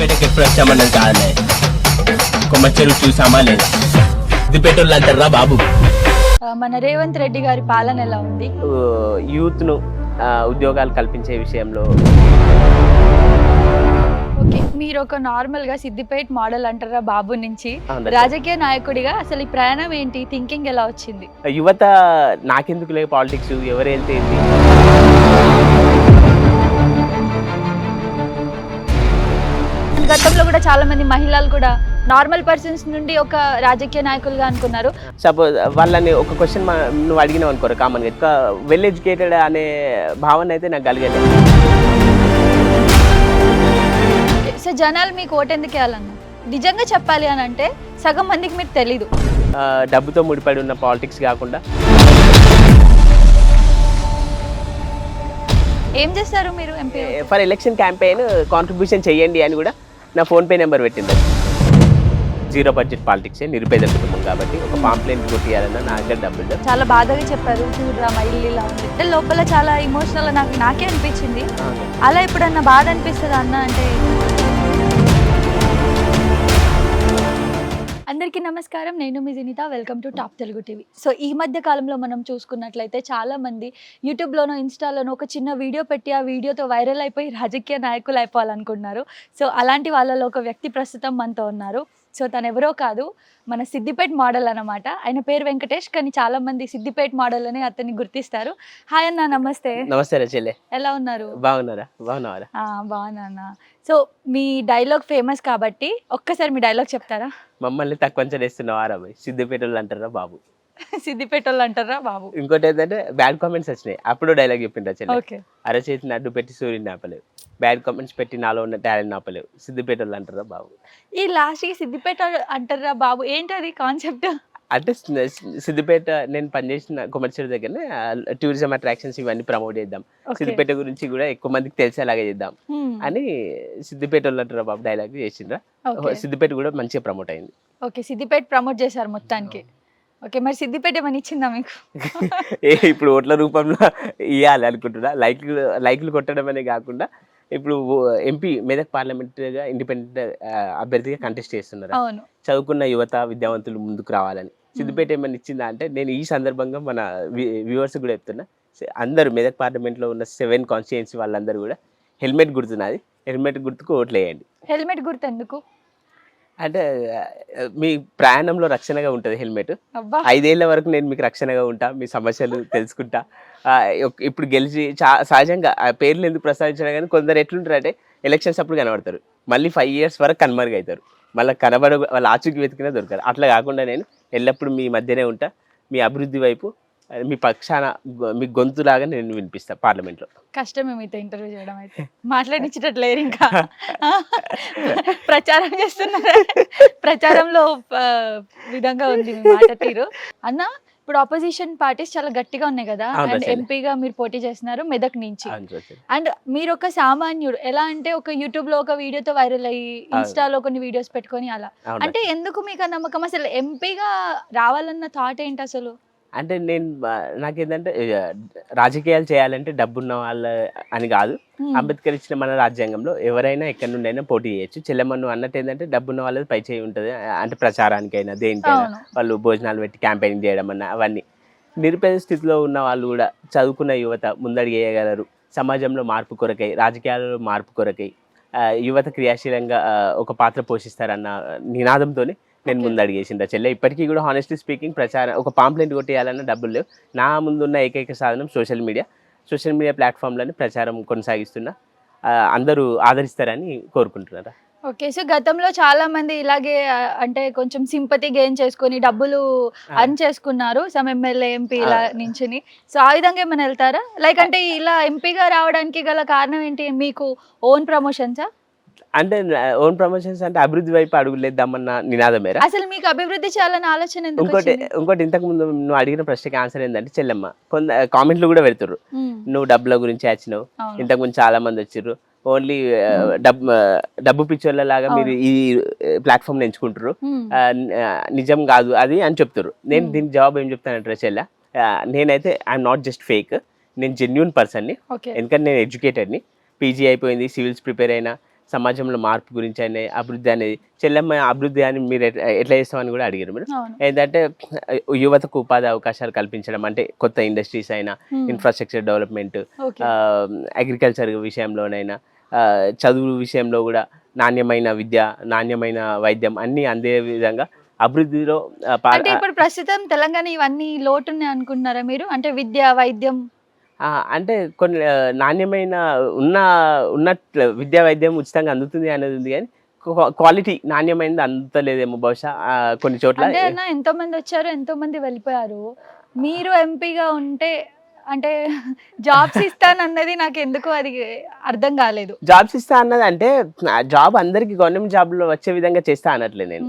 సిద్దిపేటకి ఎప్పుడు వచ్చామన్నది కాదనే కొమ్మ చెరువు చూసామా లేదా సిద్దిపేటోళ్ళు అంటారా బాబు. మన రేవంత్ రెడ్డి గారి పాలన ఎలా ఉంది? యూత్ను ఉద్యోగాలు కల్పించే విషయంలో ఓకే, మీరు ఒక నార్మల్ గా సిద్దిపేట మోడల్ అంటారా బాబు నుంచి అవునండి. రాజకీయ నాయకుడిగా అసలు ఈ ప్రయాణం ఏంటి, థింకింగ్ ఎలా వచ్చింది? యువత నాకెందుకు లే పాలిటిక్స్, ఎవరు వెళ్తే ఏంటి, గతంలో కూడా చాలా మంది మహిళలు కూడా నార్మల్ పర్సన్స్ నుండి ఒక రాజకీయ నాయకులుగా అనుకున్నారు. సపోజ్ వాళ్ళని ఒక క్వశ్చన్ నువ్వు అడిగినావు అనుకోరు కామన్గా వెల్ ఎడ్యుకేటెడ్ అనే భావన అయితే నాకు కలిగలేదు. సో జనాలు మీకు ఓటు ఎందుకు వేయాలన్నా? నిజంగా చెప్పాలి అని అంటే సగం మందికి మీకు తెలీదు. డబ్బుతో ముడిపడి ఉన్న పాలిటిక్స్ కాకుండా ఏం చేస్తారు మీరు MP? For election campaign contribution చేయండి అని కూడా నా ఫోన్పే నెంబర్ పెట్టింది. జీరో బడ్జెట్ పాలిటిక్సే, నిరుపేద కుటుంబం కాబట్టి ఒక పాంప్లెంట్ కొట్టియాలన్నా నా దగ్గర డబ్బులు. చాలా బాధగా చెప్పారు, చూడరా మా ఇల్లు ఇలా ఉంది అంటే లోపల చాలా ఇమోషనల్ నాకే అనిపించింది. అలా ఎప్పుడన్నా బాధ అనిపిస్తుంది అన్న అంటే? అందరికీ నమస్కారం, నేను మీ Jinitha, welcome to top Telugu TV. So ఈ మధ్య కాలంలో మనం చూసుకున్నట్లయితే చాలా మంది యూట్యూబ్లోనో ఇన్స్టాలోనో ఒక చిన్న వీడియో పెట్టి ఆ వీడియోతో వైరల్ అయిపోయి రాజకీయ నాయకులు అయిపోవాలనుకుంటున్నారు. సో అలాంటి వాళ్ళలో ఒక వ్యక్తి ప్రస్తుతం మనతో ఉన్నారు. సో తను ఎవరో కాదు, మన సిద్దిపేట మోడల్ అన్నమాట. ఆయన పేరు వెంకటేష్, కానీ చాలా మంది సిద్దిపేట మోడల్ అని అతన్ని గుర్తిస్తారు. హాయ్ అన్న, నమస్తే. నమస్తే రచెల్లే, ఎలా ఉన్నారు? బాగున్నారా? బాగున్నా. సో మీ డైలాగ్ ఫేమస్ కాబట్టి ఒక్కసారి మీ డైలాగ్ చెప్తారా? మమ్మల్ని తక్కువ చేస్తున్నావారా భయ్, సిద్దిపేటోళ్ళు అంటారా బాబు. సిద్దిపేట వాళ్ళు అంటారా బాబు. ఇంకోటి ఏంటంటే బ్యాడ్ కామెంట్స్ వచ్చినాయి, అప్పుడు డైలాగ్ చెప్పిండ్రా చెల్లె. ఓకే, అరచేతిని అడ్డు పెట్టి సూర్యుని ఆపలేవు, బ్యాడ్ కామెంట్స్ పెట్టి నాలో ఉన్న టాలెంట్ ఆపలేవు, సిద్దిపేటోళ్ళు అంటారా బాబు. ఈ లాస్ట్కి సిద్దిపేట అంటారా బాబు ఏంటది కాన్సెప్ట్? అంటే సిద్దిపేట నేను పనిచేసిన కొమర్షియల్ దగ్గరనే టూరిజం అట్రాక్షన్స్ ఇవన్నీ ప్రమోట్ చేద్దాం, సిద్దిపేట గురించి కూడా ఎక్కువ మందికి తెలిసేలాగా చేద్దాం అని సిద్దిపేట వాళ్ళు అంటారా బాబు డైలాగ్ చేసిండ్రా. సిద్దిపేట కూడా మంచిగా ప్రమోట్ అయింది. ఓకే, సిద్దిపేట ప్రమోట్ చేశారు మొత్తానికి. ఓకే, మరి సిద్దిపేట ఏమైనా ఇచ్చిందా మీకు? ఇప్పుడు ఓట్ల రూపంలో ఇవ్వాలి అనుకుంటున్నా. లైక్లు కొట్టడం అనే కాకుండా ఇప్పుడు ఎంపీ మెదక్ పార్లమెంటరీగా ఇండిపెండెంట్ అభ్యర్థిగా కంటెస్ట్ చేస్తున్నారు. అవును, చదువుకున్న యువత విద్యావంతులు ముందుకు రావాలని. సిద్దిపేట ఏమైనా ఇచ్చిందా అంటే నేను ఈ సందర్భంగా మన వ్యూవర్స్ కూడా చెప్తున్నా, అందరూ మెదక్ పార్లమెంట్లో ఉన్న 7 కాన్స్టిట్యుయెన్సీ వాళ్ళందరూ కూడా హెల్మెట్ గుర్తున్నది, హెల్మెట్ గుర్తుకు ఓట్లు వేయండి. హెల్మెట్ గుర్తు ఎందుకు అంటే మీ ప్రయాణంలో రక్షణగా ఉంటుంది హెల్మెట్. 5 ఏళ్ల వరకు నేను మీకు రక్షణగా ఉంటా, మీ సమస్యలు తెలుసుకుంటా. ఇప్పుడు గెలిచి సహజంగా ఆ పేర్లు ఎందుకు ప్రస్తావించినా కానీ కొందరు ఎట్లుంటారు అంటే ఎలక్షన్స్ అప్పుడు కనబడతారు, మళ్ళీ 5 years వరకు కనుమరుగవుతారు, మళ్ళీ వాళ్ళ ఆచూకీ వెతికినా దొరకరు. అట్లా కాకుండా నేను ఎల్లప్పుడూ మీ మధ్యనే ఉంటా, మీ అభివృద్ధి వైపు మీ పక్షాన మీ గొంతులాగా నేను వినిపిస్తా పార్లమెంట్లో. కష్టమే మీతో ఇంటర్వ్యూ చేయడం, అయితే మాట్లాడించేటట్లేరు ఇంకా. ప్రచారం చేస్తున్నారు, ప్రచారంలో విధంగా ఉంది మీ మాట తీరు. అన్న, ఇప్పుడు ఆపోజిషన్ పార్టీస్ చాలా గట్టిగా ఉన్నాయి కదా, అండ్ ఎంపీగా మీరు పోటీ చేస్తున్నారు మెదక్ నుంచి. అండ్ మీరు ఒక సామాన్యుడు, ఎలా అంటే ఒక యూట్యూబ్ లో ఒక వీడియోతో వైరల్ అయ్యి ఇన్స్టాలో కొన్ని వీడియోస్ పెట్టుకొని అలా, అంటే ఎందుకు మీకు ఆ నమ్మకం? అసలు ఎంపీగా రావాలన్న థాట్ ఏంటి అసలు? అంటే నాకేంటంటే రాజకీయాలు చేయాలంటే డబ్బున్న వాళ్ళ అని కాదు. అంబేద్కర్ ఇచ్చిన మన రాజ్యాంగంలో ఎవరైనా ఎక్కడి నుండి అయినా పోటీ చేయొచ్చు. చెల్లెమ్మను అన్నట్టు ఏంటంటే డబ్బున్న వాళ్ళది పై చేయి ఉంటుంది. అంటే ప్రచారానికైనా దేనికైనా వాళ్ళు భోజనాలు పెట్టి క్యాంపెయినింగ్ చేయడం అన్న అవన్నీ. నిరుపేద స్థితిలో ఉన్న వాళ్ళు కూడా చదువుకున్న యువత ముందడుగు వేయగలరు. సమాజంలో మార్పు కొరకై, రాజకీయాలలో మార్పు కొరకై యువత క్రియాశీలంగా ఒక పాత్ర పోషిస్తారన్న నినాదంతోనే నేను ముందు అడిగేసిందా చెల్లె. ఇప్పటికీ కూడా హానెస్ట్లీ స్పీకింగ్ ప్రచారం ఒక పాంప్లెంట్ కొట్టేయాలన్న డబ్బులు లేవు. నా ముందున్న ఏకైక సాధనం సోషల్ మీడియా ప్లాట్ఫామ్లని ప్రచారం కొనసాగిస్తున్నా. అందరూ ఆదరిస్తారని కోరుకుంటున్నారా. ఓకే, సో గతంలో చాలా మంది ఇలాగే అంటే కొంచెం సింపతి గెయిన్ చేసుకొని డబ్బులు అర్న్ చేసుకున్నారు, సమ్ ఎమ్మెల్యే ఎంపీ ఇలా నుంచి. సో ఆ విధంగా ఏమైనా వెళ్తారా? లైక్ అంటే ఇలా ఎంపీగా రావడానికి గల కారణం ఏంటి? మీకు ఓన్ ప్రమోషన్సా? అంటే ఓన్ ప్రమోషన్స్ అంటే అభివృద్ధి వైపు అడుగులేద్దామన్న నినాదమేరా. అసలు మీకు అభివృద్ధి చేయాలని ఆలోచన ఎందుకు? ఇంకోటి ఇంతకు ముందు నువ్వు అడిగిన ప్రశ్నకి ఆన్సర్ ఏంటంటే చెల్లెమ్మ కొంత కామెంట్లు కూడా పెడుతుర్రు, నువ్వు డబ్బుల గురించి వచ్చినావు, ఇంతకు ముందు చాలా మంది వచ్చిర్రు, ఓన్లీ డబ్బు పిచ్చోళ్ళ లాగా మీరు ఈ ప్లాట్ఫామ్ ఎంచుకుంటారు, నిజం కాదు అది అని చెప్తారు. నేను దీనికి జవాబు ఏం చెప్తానంటే చెల్లె, నేనైతే ఐఎమ్ నాట్ జస్ట్ ఫేక్, నేను జెన్యూన్ పర్సన్ని. ఎందుకంటే నేను ఎడ్యుకేటెడ్ని, పీజీ అయిపోయింది, సివిల్స్ ప్రిపేర్ అయినా, సమాజంలో మార్పు గురించి అయినా అభివృద్ధి అనేది చెల్లెమ్మ అభివృద్ధి అని మీరు ఎట్లా చేస్తామని కూడా అడిగారు మీరు. అవును. ఏంటంటే యువతకు ఉపాధి అవకాశాలు కల్పించడం, అంటే కొత్త ఇండస్ట్రీస్ అయినా, ఇన్ఫ్రాస్ట్రక్చర్ డెవలప్మెంట్, ఓకే. అగ్రికల్చర్ విషయంలోనైనా, చదువు విషయంలో కూడా నాణ్యమైన విద్య, నాణ్యమైన వైద్యం అన్నీ అందే విధంగా అభివృద్ధిలో అంటే ఇప్పుడు ప్రస్తుతం తెలంగాణ ఇవన్నీ లోటున్నాయి అనుకుంటున్నారా మీరు? అంటే విద్య, వైద్యం. అంటే కొన్ని నాణ్యమైన ఉన్నట్లు విద్యా వైద్యం ఉచితంగా అందుతుంది అనేది ఉంది, కానీ క్వాలిటీ నాణ్యమైనది అందుతలేదేమో బహుశా కొన్ని చోట్ల. అంటే అన్న ఎంతో మంది వచ్చారు, ఎంతో మంది వెళ్ళిపోయారు. మీరు ఎంపీగా ఉంటే అంటే జాబ్స్ ఇస్తానన్నది నాకు ఎందుకు అది అర్థం కాలేదు. జాబ్స్ ఇస్తా అన్నది అంటే జాబ్ అందరికి గవర్నమెంట్ జాబ్ లో వచ్చే విధంగా చేస్తా అనట్లే నేను.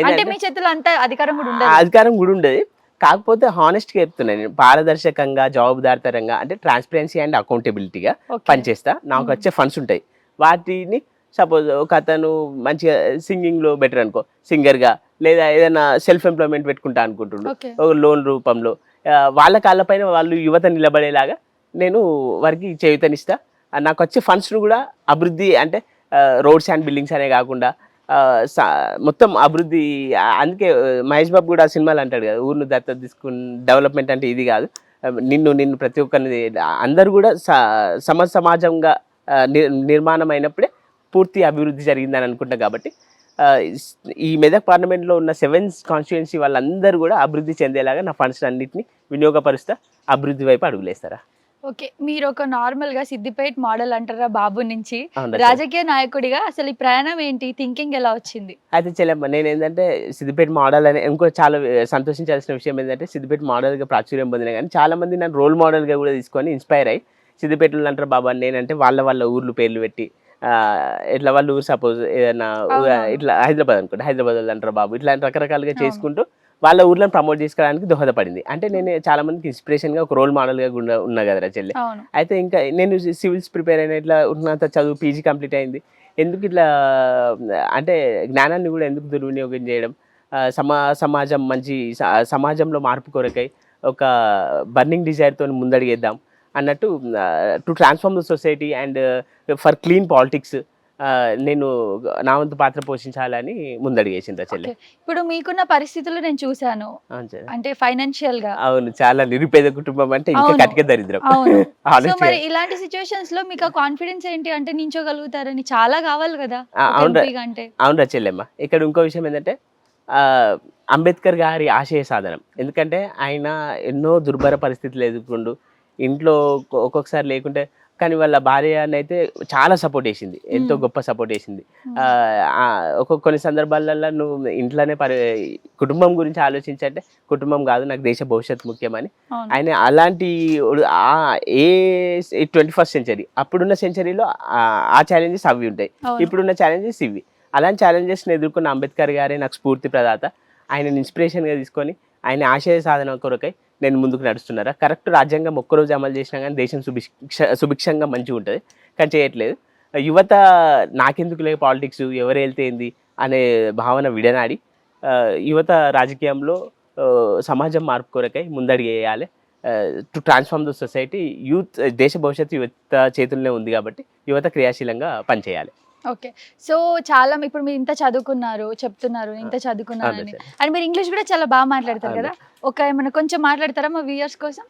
అంటే మీ చేతిలో అంత అధికారం కూడా ఉండదు. అధికారం కూడా ఉండదు, కాకపోతే హానెస్ట్ గా చెప్తున్నాను నేను. పారదర్శకంగా, జవాబుదారితరంగా, అంటే ట్రాన్స్పరెన్సీ అండ్ అకౌంటబిలిటీగా పనిచేస్తా. నాకు వచ్చే ఫండ్స్ ఉంటాయి, వాటిని సపోజ్ ఒక అతను మంచిగా సింగింగ్లో బెటర్ అనుకో, సింగర్గా, లేదా ఏదైనా సెల్ఫ్ ఎంప్లాయ్మెంట్ పెట్టుకుంటా అనుకుంటుండ్రు ఒక లోన్ రూపంలో, వాళ్ళ కాళ్ళపైన వాళ్ళు యువత నిలబడేలాగా నేను వారికి చేయూతనిస్తా. నాకు వచ్చే ఫండ్స్ను కూడా అభివృద్ధి, అంటే రోడ్స్ అండ్ బిల్డింగ్స్ అనే కాకుండా మొత్తం అభివృద్ధి. అందుకే మహేష్ బాబు కూడా సినిమాలు అంటాడు కదా, ఊరిని దత్తత తీసుకుని డెవలప్మెంట్ అంటే ఇది కాదు, నిన్ను ప్రతి ఒక్కరిని అందరూ కూడా సమాజంగా నిర్మాణం అయినప్పుడే పూర్తి అభివృద్ధి జరిగిందని అనుకుంటా. కాబట్టి ఈ మెదక్ పార్లమెంట్లో ఉన్న 7 కాన్స్టిట్యుయెన్సీ వాళ్ళందరూ కూడా అభివృద్ధి చెందేలాగా నా ఫండ్స్ అన్నింటినీ వినియోగపరుస్తా, అభివృద్ధి వైపు అడుగులేస్తారా. ఓకే, మీరు ఒక నార్మల్గా సిద్దిపేట మోడల్ అంటారా బాబు నుంచి రాజకీయ నాయకుడిగా అసలు ఈ ప్రయాణం ఏంటి, థింకింగ్ ఎలా వచ్చింది? అయితే చెల్లెమ్మ, నేను ఏంటంటే సిద్దిపేట మోడల్ అనే ఇంకో చాలా సంతోషించాల్సిన విషయం ఏంటంటే, సిద్దిపేట మోడల్గా ప్రాచుర్యం పొందిన కానీ చాలా మంది నన్ను రోల్ మోడల్గా కూడా తీసుకొని ఇన్స్పైర్ అయ్యి సిద్దిపేటలో అంటారు బాబు అని. నేనంటే వాళ్ళ ఊర్లు పేర్లు పెట్టి, ఇట్లా వాళ్ళు సపోజ్ ఏదైనా ఇట్లా హైదరాబాద్ అనుకుంటే హైదరాబాద్ వాళ్ళు అంటారు బాబు, ఇట్లాంటి రకరకాలుగా చేసుకుంటూ వాళ్ళ ఊర్లను ప్రమోట్ చేసుకోవడానికి దోహదపడింది. అంటే నేను చాలా మందికి ఇన్స్పిరేషన్గా ఒక రోల్ మోడల్గా ఉన్నా కదరా చెల్లి. అయితే ఇంకా నేను సివిల్స్ ప్రిపేర్ అయిన, ఇట్లా ఉన్నంత చదువు పీజీ కంప్లీట్ అయింది. ఎందుకు ఇట్లా అంటే జ్ఞానాన్ని కూడా ఎందుకు దుర్వినియోగం చేయడం, సమాజం మంచి సమాజంలో మార్పు కొరకై ఒక బర్నింగ్ డిజైర్తో ముందడిగేద్దాం అన్నట్టు, to transform the society and for clean politics నేను నా వంతు పాత్ర పోషించాలని ముందడిగేసింది చెల్లి. ఇప్పుడు మీకున్న పరిస్థితులు నేను చూసాను, అంటే ఫైనాన్షియల్ గా. అవును, చాలా నిరుపేద కుటుంబం అంటే ఇంకా కటిక దరిద్రం. మరి ఇలాంటి సిచ్యువేషన్స్ లో మీకు కాన్ఫిడెన్స్ ఏంటి, అంటే నించోగలుగుతారని చాలా కావాలి కదా. అవును చెల్లెమ్మ, ఇక్కడ ఇంకో విషయం ఏంటంటే అంబేద్కర్ గారి ఆశయ సాధనం. ఎందుకంటే ఆయన ఎన్నో దుర్భర పరిస్థితులు ఎదుర్కొండు, ఇంట్లో ఒక్కొక్కసారి లేకుంటే, కానీ వాళ్ళ భార్య అయితే చాలా సపోర్ట్ చేసింది, ఎంతో గొప్ప సపోర్ట్ చేసింది. కొన్ని సందర్భాలలో నువ్వు ఇంట్లోనే కుటుంబం గురించి ఆలోచించంటే, కుటుంబం కాదు నాకు దేశ భవిష్యత్తు ముఖ్యమని ఆయన అలాంటి ఏ 21st సెంచరీ, అప్పుడున్న సెంచరీలో ఆ ఛాలెంజెస్ అవి ఉంటాయి, ఇప్పుడున్న ఛాలెంజెస్ ఇవి. అలాంటి ఛాలెంజెస్ని ఎదుర్కొన్న అంబేద్కర్ గారే నాకు స్ఫూర్తి ప్రదాత. ఆయనని ఇన్స్పిరేషన్గా తీసుకొని ఆయన ఆశయ సాధన కొరకై నేను ముందుకు నడుస్తున్నారా. కరెక్ట్, రాజ్యాంగం ఒక్కరోజు అమలు చేసినా కానీ దేశం సుభిక్షంగా మంచిగా ఉంటుంది, కానీ చేయట్లేదు. యువత నాకెందుకు లేదు పాలిటిక్స్, ఎవరు వెళ్తే ఏంది అనే భావన విడనాడి యువత రాజకీయంలో సమాజం మార్పు కొరకై ముందడిగేయాలి. To transform the society. Youth, దేశ భవిష్యత్తు యువత చేతుల్లోనే ఉంది కాబట్టి యువత క్రియాశీలంగా పనిచేయాలి. ఓకే, సో చాలా ఇప్పుడు మీరు ఇంత చదువుకున్నారు చెప్తున్నారు, ఇంత చదువుకున్నారని, అండ్ మీరు ఇంగ్లీష్ కూడా చాలా బాగా మాట్లాడతారు కదా. ఏమైనా కొంచెం మాట్లాడతారా మా వ్యూయర్స్ కోసం?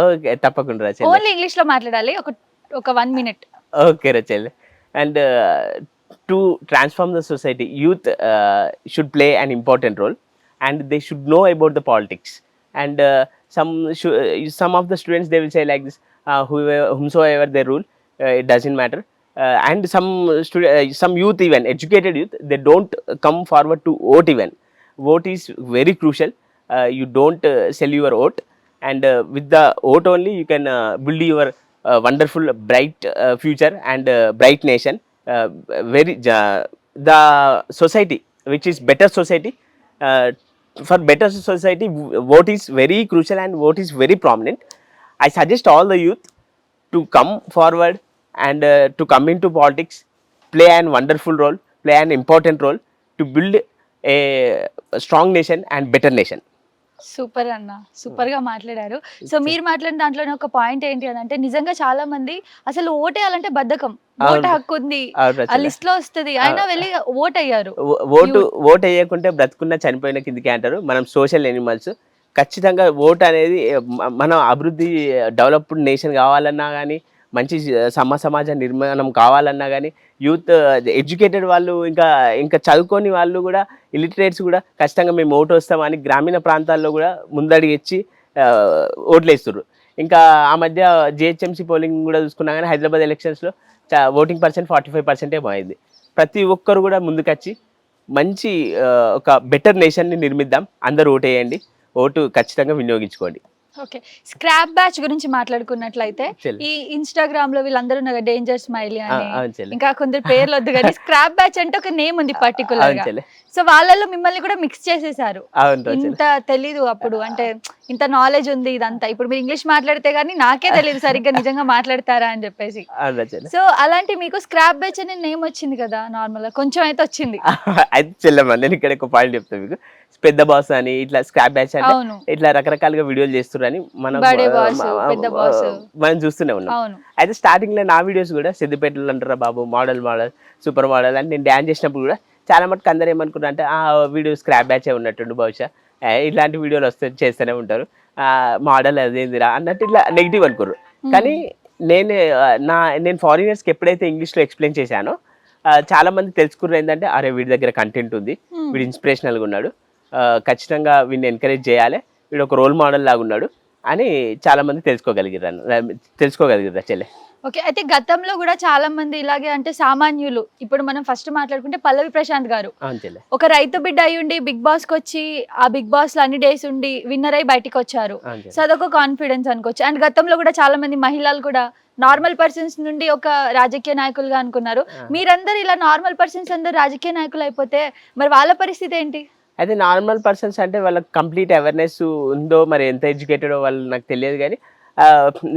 ఓకే, తప్పకుండా. ఓన్లీ ఇంగ్లీష్ లో మాట్లాడాలి, ఒక 1 minute. Okay Rachel. And to transform the society, youth should play an important role and they should know about the politics. And some of the students they will say like this, whomsoever they rule, it doesn't matter. And some youth, even educated youth, they don't come forward to vote even. Vote is very crucial. You don't sell your vote, and with the vote only you can build your wonderful bright future and bright nation. The society which is better society, for better society vote is very crucial and vote is very prominent. I suggest all the youth to come forward and to come into politics, play an wonderful role, play an important role to build a strong nation and better nation. Super అన్న, super గా మాట్లాడారు. So మీరు మాట్లాడిన దాంట్లోనే ఒక point ఏంటి అని అంటే, నిజంగా చాలా మంది అసలు ఓటేయాలంటే బద్ధకం, ఓటు అవును. హక్కు ఉంది, అవును ఆ చెల్లె. లిస్ట్ లో వస్తుంది, అయినా వెళ్ళి ఓటయ్యారు. ఓటు వేయకుంటే బ్రతుకున్న చనిపోయిన కిందికి అంటారు. మనం సోషల్ ఎనిమల్స్. ఖచ్చితంగా ఓటు అనేది మనం అభివృద్ధి డెవలప్డ్ నేషన్ కావాలన్నా కానీ, మంచి సమాజ నిర్మాణం కావాలన్నా కానీ, యూత్ ఎడ్యుకేటెడ్ వాళ్ళు ఇంకా ఇంకా చదువుకోని వాళ్ళు కూడా, ఇలిటరేట్స్ కూడా ఖచ్చితంగా మేము ఓటు వస్తామని గ్రామీణ ప్రాంతాల్లో కూడా ముందడుగు ఇచ్చి ఓట్లు వేస్తుర్రు. ఇంకా ఆ మధ్య జిహెచ్ఎంసీ పోలింగ్ కూడా చూసుకున్నా కానీ హైదరాబాద్ ఎలక్షన్స్లో ఓటింగ్ పర్సెంట్ 45% అయింది. ప్రతి ఒక్కరు కూడా ముందుకొచ్చి మంచి ఒక బెటర్ నేషన్ని నిర్మిద్దాం. అందరూ ఓటేయండి. ఓటు ఖచ్చితంగా వినియోగించుకోండి. ఓకే, స్క్రాప్ బ్యాచ్ గురించి మాట్లాడుకున్నట్లయితే, చెల్లి. ఈ ఇన్స్టాగ్రామ్ లో వీళ్ళందరూ ఉన్నారు, డేంజర్ స్మైలీ అని, అవును చెల్లి. ఇంకా కొందరు పేర్లు వద్దు కానీ స్క్రాప్ బ్యాచ్ అంటే ఒక నేమ్ ఉంది పర్టికులర్ అవును గా. చెల్లి. సో వాళ్ళలో మిమ్మల్ని కూడా మిక్స్ చేసేసారు. అవును చెల్లి. ఇంత తెలీదు అప్పుడు, అంటే ఇంత నాలెడ్జ్ ఉంది ఇదంతా. ఇప్పుడు మీరు ఇంగ్లీష్ మాట్లాడితే గానీ నాకే తెలియదు సరిగ్గా నిజంగా మాట్లాడతారా అని చెప్పేసి. అవును చెల్లి. సో అలాంటి మీకు స్క్రాప్ బ్యాచ్ అనే నేమ్ వచ్చింది కదా, నార్మల్ గా కొంచెం అయితే వచ్చింది. అయితే చెల్లెమ్మ నేను ఇక్కడ ఒక పాయింట్ చెప్తాను మీకు. పెద్ద బాస్ అని ఇట్లా స్క్రాప్ బ్యాచ్ అంటే అవును, ఇట్లా రకరకాలుగా వీడియోలు చేస్తున్నారని మనం బడే బాస్, పెద్ద బాస్. మనం చూస్తూనే ఉన్నాం. అవును, అయితే స్టార్టింగ్ లో నా వీడియోస్ కూడా సిద్దిపేటలో అంటారా బాబు, మోడల్ సూపర్ మోడల్ అని నేను డ్యాన్స్ చేసినప్పుడు కూడా చాలా మటుకు అందరు ఏమనుకున్నారు అంటే ఆ వీడియో స్క్రాప్ బ్యాచ్ ఉన్నట్టుండు బహుశా, ఇట్లాంటి వీడియోలు చేస్తూనే ఉంటారు, మోడల్ అదేందిరా అన్నట్టు ఇట్లా నెగిటివ్ అనుకోరు. కానీ నేను ఫారినర్స్కి ఎప్పుడైతే ఇంగ్లీష్లో ఎక్స్ప్లెయిన్ చేశానో చాలా మంది తెలుసుకున్నారు ఏంటంటే, అరే వీడి దగ్గర కంటెంట్ ఉంది, వీడు ఇన్స్పిరేషనల్గా ఉన్నాడు, ఖచ్చితంగా వీడిని ఎంకరేజ్ చేయాలి, వీడు ఒక రోల్ మోడల్ లాగా ఉన్నాడు అని చాలా మంది తెలుసుకోగలిగారు చెల్లె. ఓకే. అయితే గతంలో గూడా చాలా మంది ఇలాగే, అంటే సామాన్యులు, ఇప్పుడు మనం ఫస్ట్ మాట్లాడుకుంటే పల్లవి ప్రశాంత్ గారు అవును చెల్లె. ఒక రైతు బిడ్డ అయ్యుండి బిగ్ బాస్ కి వచ్చి, ఆ బిగ్ బాస్ లో అన్ని డేస్ ఉండి విన్నర్ అయి బయటికి వచ్చారు. అవును చెల్లె. సో అదొక కాన్ఫిడెన్స్ అనుకోవచ్చు. అండ్ గతంలో కూడా చాలా మంది మహిళలు కూడా నార్మల్ పర్సన్స్ నుండి ఒక రాజకీయ నాయకులుగా అనుకున్నారు. మీరందరూ ఇలా నార్మల్ పర్సన్స్ అందరూ రాజకీయ నాయకులు అయిపోతే మరి వాళ్ళ పరిస్థితి ఏంటి? అయితే నార్మల్ పర్సన్స్ అంటే వాళ్ళకి కంప్లీట్ అవేర్నెస్ ఉందో, మరి ఎంత ఎడ్యుకేటెడో వాళ్ళు నాకు తెలియదు. కానీ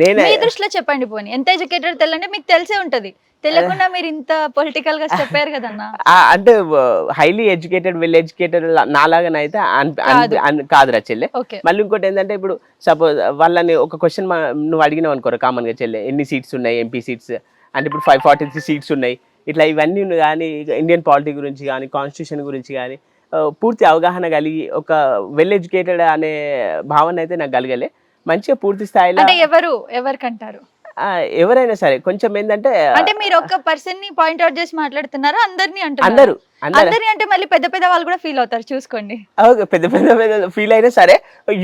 నేనే మీ దృష్టిలో చెప్పండి, పోనీ ఎంత ఎడ్యుకేటెడ్ తెలంటే మీకు తెలిసే ఉంటది, తెలియకుండా మీరు ఇంత పొలిటికల్ గా చెప్పారు కదన్నా. అంటే హైలీ ఎడ్యుకేటెడ్, వెల్ ఎడ్యుకేటెడ్ నాలాగానైతే కాదురా చెల్లె. ఓకే, మళ్ళీ ఇంకోటి ఏంటంటే, ఇప్పుడు సపోజ్ వాళ్ళని ఒక క్వశ్చన్ నువ్వు అడిగినావు అనుకోరా కామన్ గా చెల్లె, ఎన్ని సీట్స్ ఉన్నాయి ఎంపీ సీట్స్ అంటే, ఇప్పుడు 543 సీట్స్ ఉన్నాయి, ఇట్లా ఇవన్నీ కానీ ఇండియన్ పాలిటీ గురించి కానీ, కాన్స్టిట్యూషన్ గురించి కానీ పూర్తి అవగాహన కలిగి ఒక వెల్ ఎడ్యుకేటెడ్ అనే భావన అయితే నాకు కలగలే. మంచిగా పూర్తి స్థాయిలో అంటే ఎవరికంటారు? ఎవరైనా సరే కొంచెం ఏంటంటే, అంటే మీరు ఒక పర్సన్ ని పాయింట్ అవుట్ చేసి మాట్లాడుతున్నారా, అందరినీ అంటున్నారు? అందరూ అందరినీ అంటే మళ్ళీ పెద్ద పెద్ద వాళ్ళు కూడా ఫీల్ అవుతారు, చూసుకోండి. పెద్ద ఫీల్ అయినా సరే,